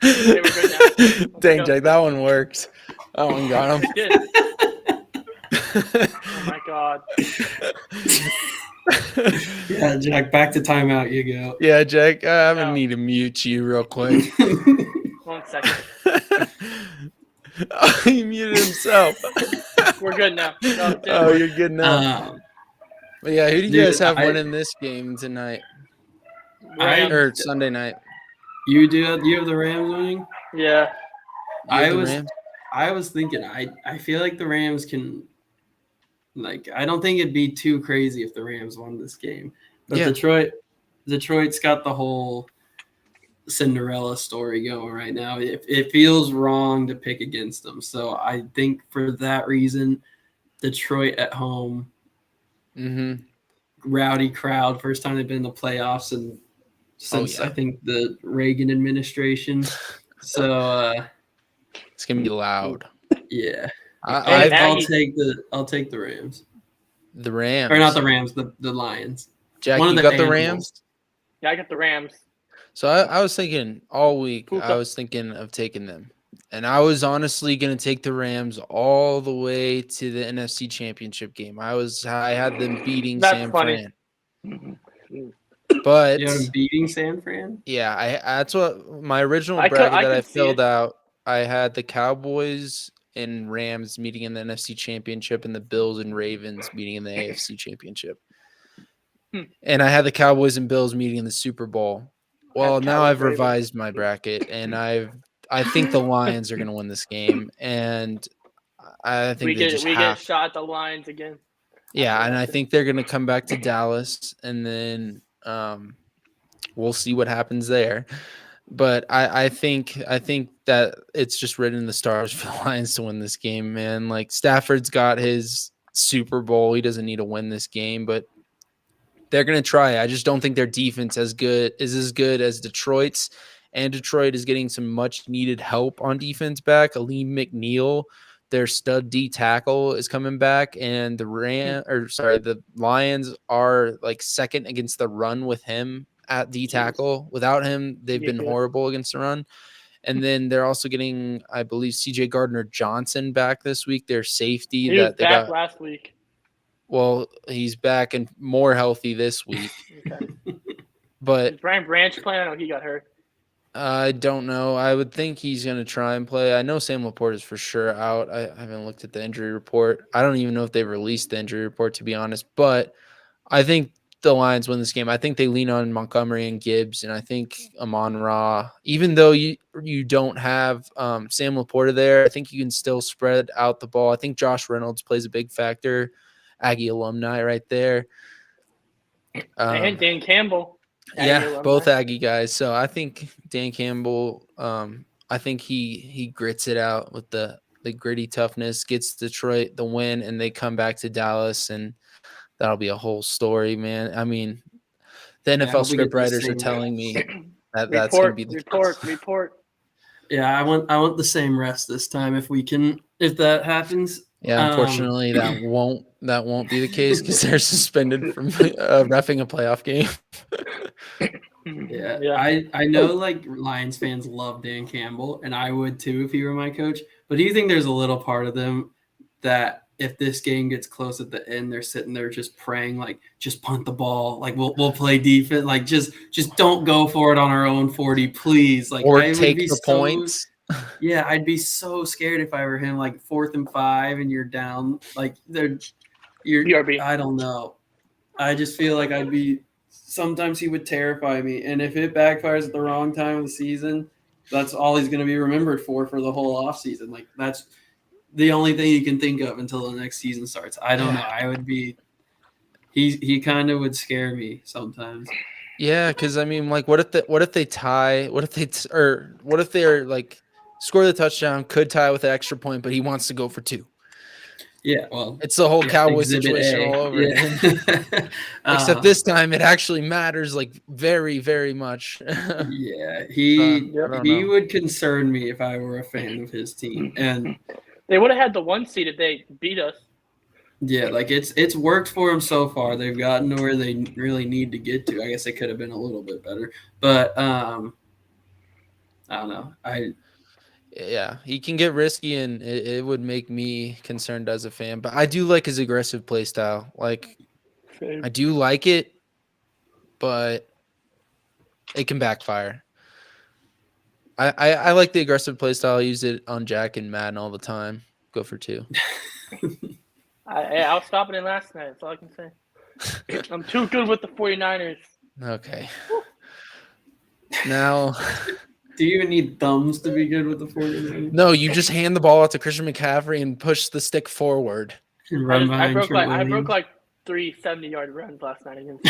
Okay, we're good now. Dang, Jack, that one works. That one got him. Oh, my God. Yeah, Jack, back to timeout you go. Yeah, Jack, I'm going to need to mute you real quick. 1 second. Oh, he muted himself. We're good now. Oh, you're good now. But yeah, who do you guys have winning this game tonight? Or Sunday night? You have the Rams winning? Yeah. I was thinking I feel like the Rams can, like, I don't think it'd be too crazy if the Rams won this game. But Detroit's got the whole Cinderella story going right now. It feels wrong to pick against them. So I think for that reason, Detroit at home, rowdy crowd, first time they've been in the playoffs and since I think the Reagan administration. So it's gonna be loud. Yeah, I'll take the Rams. The Rams, or not the Rams, the Lions. Jack, you got the Rams? Yeah, I got the Rams. So I was thinking all week. I was thinking of taking them, and I was honestly gonna take the Rams all the way to the NFC Championship game. I had them beating San Fran. But you have them beating San Fran? Yeah, that's what my original bracket that I filled out. I had the Cowboys and Rams meeting in the NFC Championship and the Bills and Ravens meeting in the AFC Championship. And I had the Cowboys and Bills meeting in the Super Bowl. Well, now I've revised my bracket, and I think the Lions are going to win this game, and I think we get shot at the Lions again. Yeah, and I think they're going to come back to Dallas, and then we'll see what happens there. But I think that it's just written in the stars for the Lions to win this game, man. Like, Stafford's got his Super Bowl. He doesn't need to win this game, but they're going to try. I just don't think their defense is as good as Detroit's, and Detroit is getting some much needed help on defense back. Aleem McNeil, their stud D tackle, is coming back, and the Lions are like second against the run with him at D tackle. Without him, they've been horrible against the run. And then they're also getting, I believe, CJ Gardner-Johnson back this week. Their safety he was back last week. Well, he's back and more healthy this week. Okay. But Is Brian Branch playing? I know he got hurt. I don't know. I would think he's going to try and play. I know Sam Laporte is for sure out. I haven't looked at the injury report. I don't even know if they've released the injury report, to be honest. But I think the Lions win this game. I think they lean on Montgomery and Gibbs, and I think Amon-Ra, even though you don't have Sam Laporta there, I think you can still spread out the ball. I think Josh Reynolds plays a big factor. Aggie alumni right there. And Dan Campbell. Yeah, both Aggie guys. So I think Dan Campbell, I think he grits it out with the gritty toughness, gets Detroit the win, and they come back to Dallas, and that'll be a whole story, man. I mean, the NFL script writers are telling me that that's going to be the report. Yeah, I want the same rest this time if that happens. Yeah, unfortunately, that won't be the case because they're suspended from reffing a playoff game. Yeah. I know like Lions fans love Dan Campbell, and I would too if he were my coach. But do you think there's a little part of them that if this game gets close at the end, they're sitting there just praying, like, just punt the ball, like we'll play defense, like just don't go for it on our own 40, please, like, or take the points. Yeah, I'd be so scared if I were him, like 4th and 5, and you're down, like you're BRB. I don't know. I just feel like I'd be. Sometimes he would terrify me, and if it backfires at the wrong time of the season, that's all he's going to be remembered for the whole offseason. Like, that's the only thing you can think of until the next season starts. I don't know. I would be – he kind of would scare me sometimes. Yeah, because, I mean, like, what if they tie? What if they're, like, score the touchdown, could tie with an extra point, but he wants to go for 2? Yeah, well, it's the whole Cowboy situation all over again. Except this time it actually matters, like, very, very much. Yeah, he would concern me if I were a fan of his team, and they would have had the 1 seed if they beat us. Yeah, like it's worked for them so far. They've gotten to where they really need to get to. I guess it could have been a little bit better, but I don't know. Yeah, he can get risky, and it would make me concerned as a fan. But I do like his aggressive play style. Like, I do like it, but it can backfire. I like the aggressive play style. I use it on Jack and Madden all the time. Go for 2. I was stopping it last night. That's all I can say. I'm too good with the 49ers. Okay. Now... Do you even need thumbs to be good with the 49ers? No, you just hand the ball out to Christian McCaffrey and push the stick forward. And I broke like 3 70-yard runs last night against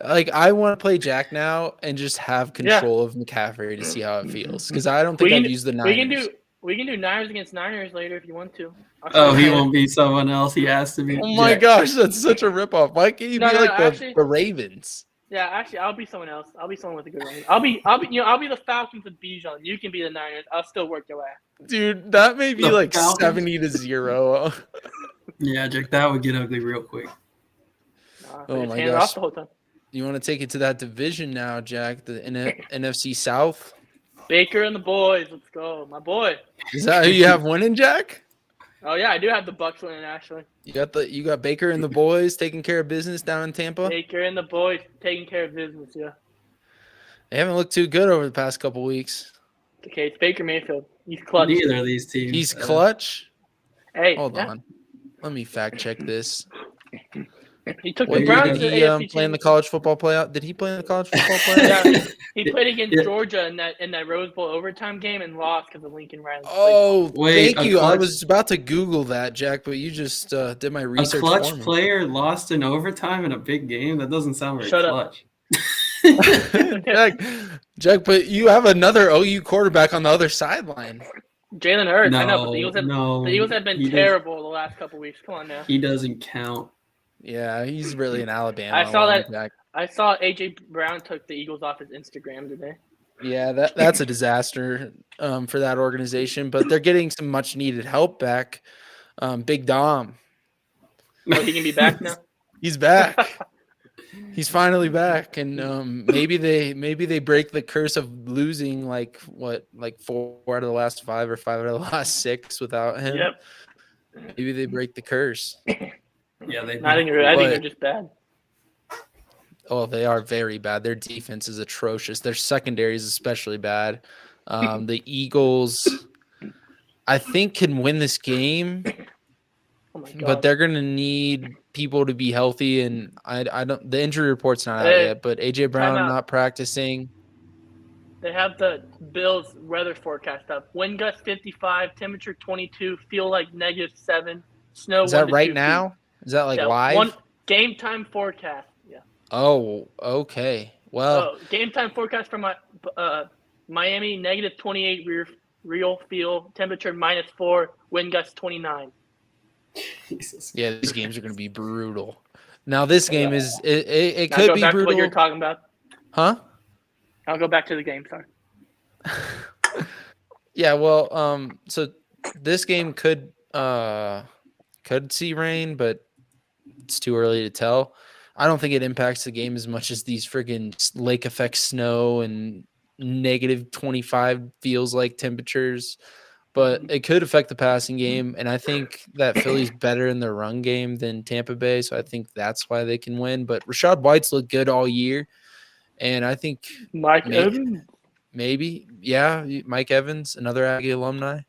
Like, I want to play Jack now and just have control of McCaffrey to see how it feels. Because I don't think I've used the Niners. We can do Niners against Niners later if you want to. He won't be someone else. He has to be. Oh my gosh, that's such a ripoff. Why can't you be the Ravens? Yeah, actually, I'll be someone else. I'll be someone with a good run. I'll be the Falcons of Bijan. You can be the Niners. I'll still work your ass. Dude, that may be like Falcons? 70-0. Yeah, Jack, that would get ugly real quick. Oh my gosh. You want to take it to that division now, Jack? The NFC South. Baker and the boys. Let's go, my boy. Is that who you have winning, Jack? Oh yeah, I do have the Bucks winning. Actually, you got Baker and the boys taking care of business down in Tampa. Baker and the boys taking care of business. Yeah, they haven't looked too good over the past couple weeks. Okay, it's Baker Mayfield. He's clutch. Neither of these teams. He's clutch. Hey, hold on. Let me fact check this. He took the Browns. Did he play in the college football playoff? Did he play in the college football playoff? Yeah, he played against Georgia in that Rose Bowl overtime game and lost because of Lincoln Riley. Oh, thank you. I was about to Google that, Jack, but you just did my research. A clutch player lost in overtime in a big game? That doesn't sound very clutch. Jack, but you have another OU quarterback on the other sideline. Jalen Hurts. I know, but the Eagles have been terrible the last couple weeks. Come on now. He doesn't count. Yeah, he's really an Alabama. I saw that. Back. I saw AJ Brown took the Eagles off his Instagram today. Yeah, that's a disaster for that organization. But they're getting some much needed help back. Big Dom. Oh, he can be back now. He's back. He's finally back, and maybe they break the curse of losing like 4 out of the last 5 or 5 out of the last 6 without him. Yep. Maybe they break the curse. Yeah, I think they're just bad. Oh, they are very bad. Their defense is atrocious. Their secondary is especially bad. The Eagles, I think, can win this game, Oh my God. but they're going to need people to be healthy. And I don't. The injury report's not out yet, but AJ Brown timeout. not practicing. They have the Bills weather forecast up. Wind gust 55, temperature 22, feel like -7, snow. Is that 1 to right 2 feet. now? Is that like Yeah, live? one game time forecast. Yeah. Oh, okay. Well, Game time forecast for my Miami -28 real feel, temperature -4, wind gust 29. Jesus. yeah, these games are going to be brutal. Now, this game is it Now could go be back to what brutal, you're talking about. huh? I'll go back to the game. Sorry. Yeah, well, so this game could see rain, but it's too early to tell. I don't think it impacts the game as much as these friggin' lake effect snow and -25 feels like temperatures, but it could affect the passing game. And I think that Philly's better in their run game than Tampa Bay, so I think that's why they can win. But Rashad White's looked good all year, and I think Mike Evans. maybe, yeah, Mike Evans, another Aggie alumni.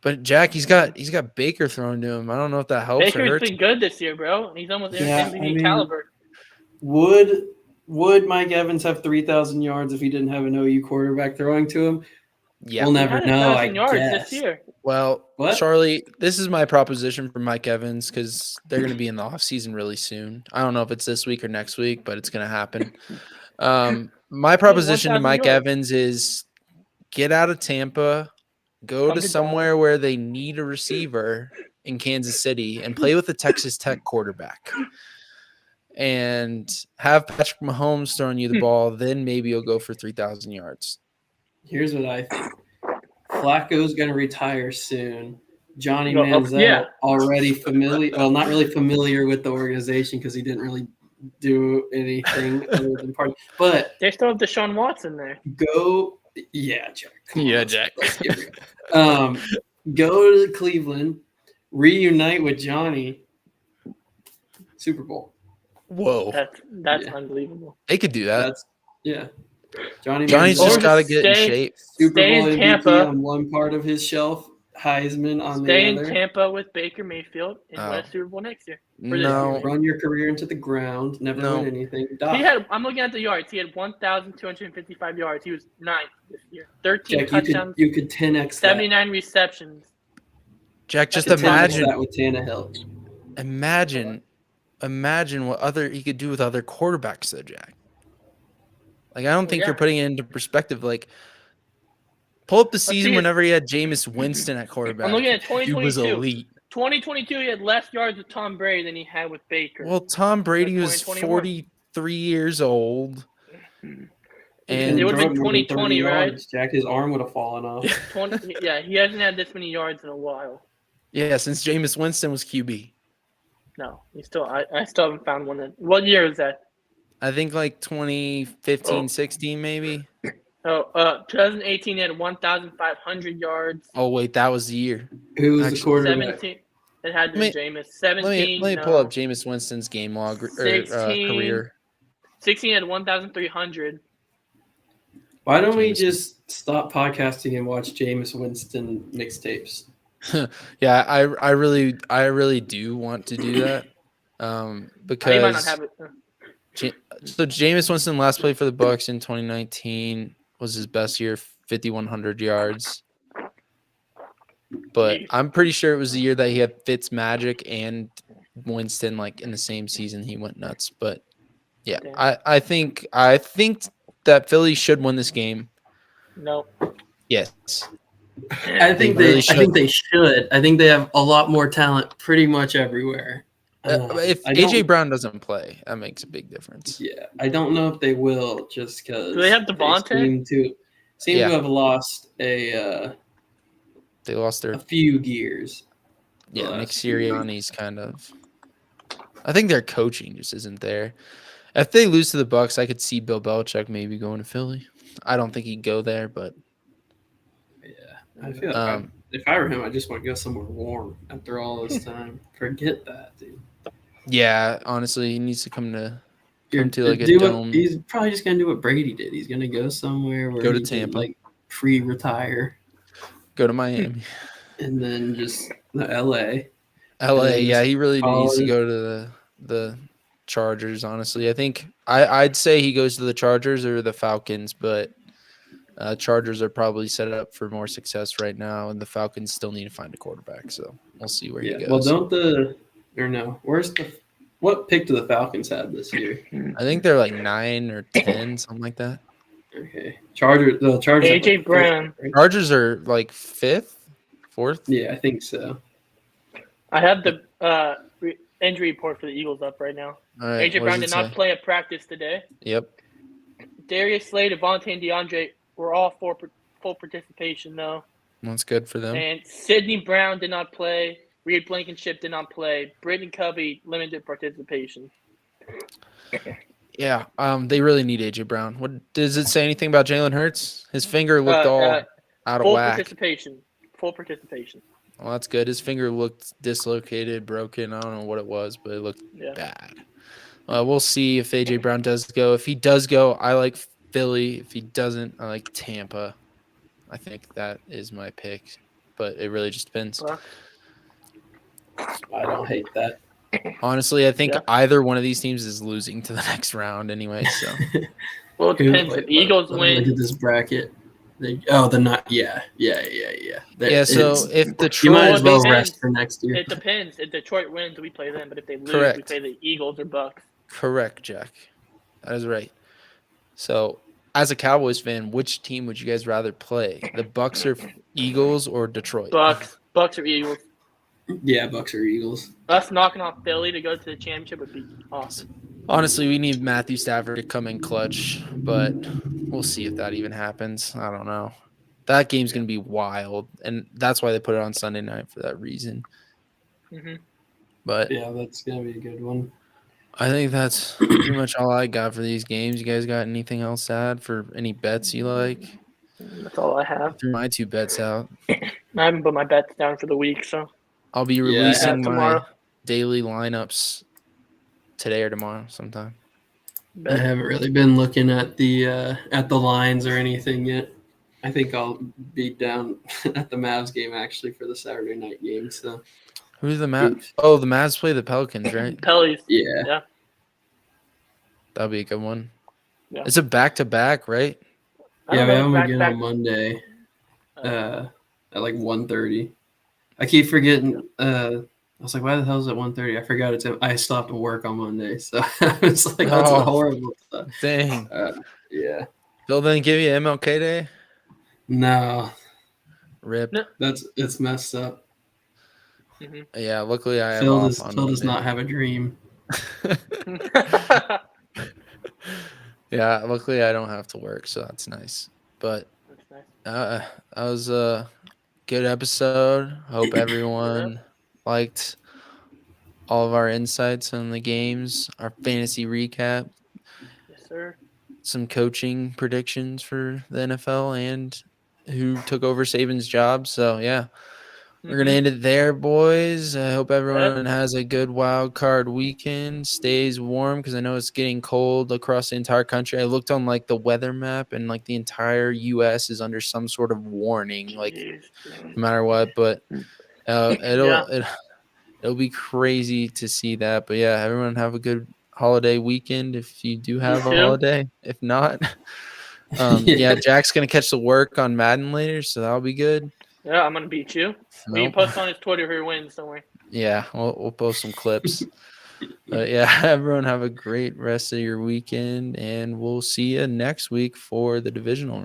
But Jack, he's got Baker thrown to him. I don't know if that helps or Baker's hurts. been good this year, bro. He's almost MVP caliber. Would Mike Evans have 3,000 yards if he didn't have an OU quarterback throwing to him? Yeah, We'll never know. 1,000 yards guess. this year. Well, What? Charlie, this is my proposition for Mike Evans because they're going to be in the offseason really soon. I don't know if it's this week or next week, but it's going to happen. My proposition to 1,000 Mike yards. Evans is get out of Tampa, go Come to to somewhere where they need a receiver in Kansas City and play with the Texas Tech quarterback. And have Patrick Mahomes throwing you the ball, then maybe you'll go for 3,000 yards. Here's what I think. Flacco's going to retire soon. Johnny No, Manziel already familiar. Well, not really familiar with the organization because he didn't really do anything other than party. But They still have Deshaun Watson there. go, yeah, Jack. Come Yeah, on, Jack. let's get real. Go to Cleveland, reunite with Johnny. Super Bowl. Whoa. That's Yeah. unbelievable. They could do that. That's Johnny's Johnny's Manziel, just Or got to just get in stay- shape. Super stay Bowl in MVP Tampa. on one part of his shelf, Heisman on Stay the in other. Tampa with Baker Mayfield and Oh. win a Super Bowl next year. For this No. year. Run your career into the ground, never No. win anything. I'm looking at the yards. He had 1,255 yards. He was 9th this year. 13 Jack, touchdowns, you could 10x 79 receptions. Jack, just that. 10x imagine that with Tannehill. imagine what he could do with other quarterbacks though, Jack. Like, I don't think yeah. you're putting it into perspective. Like, pull up the season see, whenever he had Jameis Winston at quarterback. I'm looking at He was 2022. elite. 2022, he had less yards with Tom Brady than he had with Baker. Well, Tom Brady was 2021. 43 years old. And it would have been throw more than 2020, 30 right? yards, Jack, his arm would have fallen off. 20, yeah, he hasn't had this many yards in a while. Yeah, since Jameis Winston was QB. No, I still haven't found one. What year is that? I think like 2015, 16 maybe. 2018 he had 1,500 yards. Oh, wait, that was the year. Who was the Actually, quarterback? 17. It had to be Jameis. 17. Let me pull up Jameis Winston's game log or 16. career. 16 had 1,300. Why don't we just stop podcasting and watch Jameis Winston mixtapes? Yeah, I really do want to do that. Because He might not have it. So Jameis Winston last played for the Bucs in 2019 was his best year, 5,100 yards. But I'm pretty sure it was the year that he had Fitzmagic and Winston like in the same season. He went nuts. But yeah, I think that Philly should win this game. No. I Yes. think They really I think they should. I think they have a lot more talent pretty much everywhere. If I AJ don't- Brown doesn't play, that makes a big difference. Yeah, I don't know if they will just because. Do they have Devontae? Seem Yeah. to have lost a They lost their few gears. yeah. Nick last few weeks. Sirianni's kind of. I think their coaching just isn't there. If they lose to the Bucs, I could see Bill Belichick maybe going to Philly. I don't think he'd go there, but I feel like if I were him, I just want to go somewhere warm after all this time. Forget that, dude. Yeah, honestly, he needs to come to like a Do dome. he's probably just gonna do what Brady did. He's gonna go somewhere where Go to he can Tampa. like free retire, Go to Miami. and then just L.A. LA, then yeah, he really needs to follow- go to the Chargers, honestly. I think I'd say he goes to the Chargers or the Falcons, but Chargers are probably set up for more success right now, and the Falcons still need to find a quarterback, so we'll see where he Well, goes. what pick do the Falcons have this year? I think they're like 9 or 10, something like that. Okay, Chargers. The Chargers. have, AJ like, Brown. fifth, right? Chargers are like 5th, 4th. Yeah, I think so. I have the injury report for the Eagles up right now. All right, AJ what Brown does did it not say? play at practice today. Yep. Darius Slay, Devontae, and DeAndre were all for full participation, though. That's good for them. And Sidney Brown did not play. Reed Blankenship did not play. Brittany Covey, limited participation. Yeah, they really need AJ Brown. What does it say anything about Jalen Hurts? His finger looked all out of Full whack. participation. Full participation. Well, that's good. His finger looked dislocated, broken. I don't know what it was, but it looked Yeah. bad. We'll see if AJ Brown does go. If he does go, I like Philly. If he doesn't, I like Tampa. I think that is my pick, but it really just depends. Well, I don't hate that. Honestly, I think Yeah. either one of these teams is losing to the next round anyway. So well, it depends. If the Eagles Let me look win, at this bracket. They're not. Yeah. yeah. So if Detroit, you might as well depends. rest for next year. it depends. If Detroit wins, we play them. But if they lose, we Correct. play the Eagles or Bucks. Correct, Jack. That is right. So, as a Cowboys fan, which team would you guys rather play? The Bucks or Eagles or Detroit? Bucks or Eagles. Yeah, Bucks or Eagles. Us knocking off Philly to go to the championship would be awesome. Honestly, we need Matthew Stafford to come in clutch, but we'll see if that even happens. I don't know. That game's going to be wild, and that's why they put it on Sunday night for that reason. Mm-hmm. But Yeah, that's gonna be a good one. I think that's pretty much all I got for these games. You guys got anything else to add for any bets you like? That's all I have. Threw my 2 bets out. I haven't put my bets down for the week, so I'll be Yeah, releasing my tomorrow. daily lineups today or tomorrow sometime. I haven't really been looking at the lines or anything yet. I think I'll be down at the Mavs game actually for the Saturday night game. So Who's the Mavs? Oh, the Mavs play the Pelicans, right? Pellies. yeah, That'll be a good one. Yeah. It's a back-to-back, right? I we don't have know, them back- again back- on Monday at like 1:30. I keep forgetting. I was like, why the hell is it 1:30? I forgot it's. I still have to work on Monday, so I was like, that's Oh. a horrible stuff. Dang. Yeah. Bill didn't give you MLK Day? No, Rip. No. it's messed up. Mhm. Yeah, luckily I have Phil off does on not Monday. have a dream. Yeah, luckily I don't have to work, so that's nice. But That's nice. that was a good episode. Hope everyone liked all of our insights on the games, our fantasy recap, Yes, sir. some coaching predictions for the NFL, and who took over Saban's job. So, yeah, we're going to end it there, boys. I hope everyone has a good wild card weekend, stays warm, because I know it's getting cold across the entire country. I looked on, like, the weather map, and, like, the entire U.S. is under some sort of warning, like, Jeez. no matter what. But it'll be crazy to see that. But, yeah, everyone have a good holiday weekend if you do have a too. holiday. If not, yeah, Jack's going to catch the work on Madden later, so that'll be good. Yeah, I'm gonna beat you. We can Nope. post on his Twitter who wins. Don't worry. Yeah, we'll post some clips. But yeah, everyone have a great rest of your weekend, and we'll see you next week for the divisional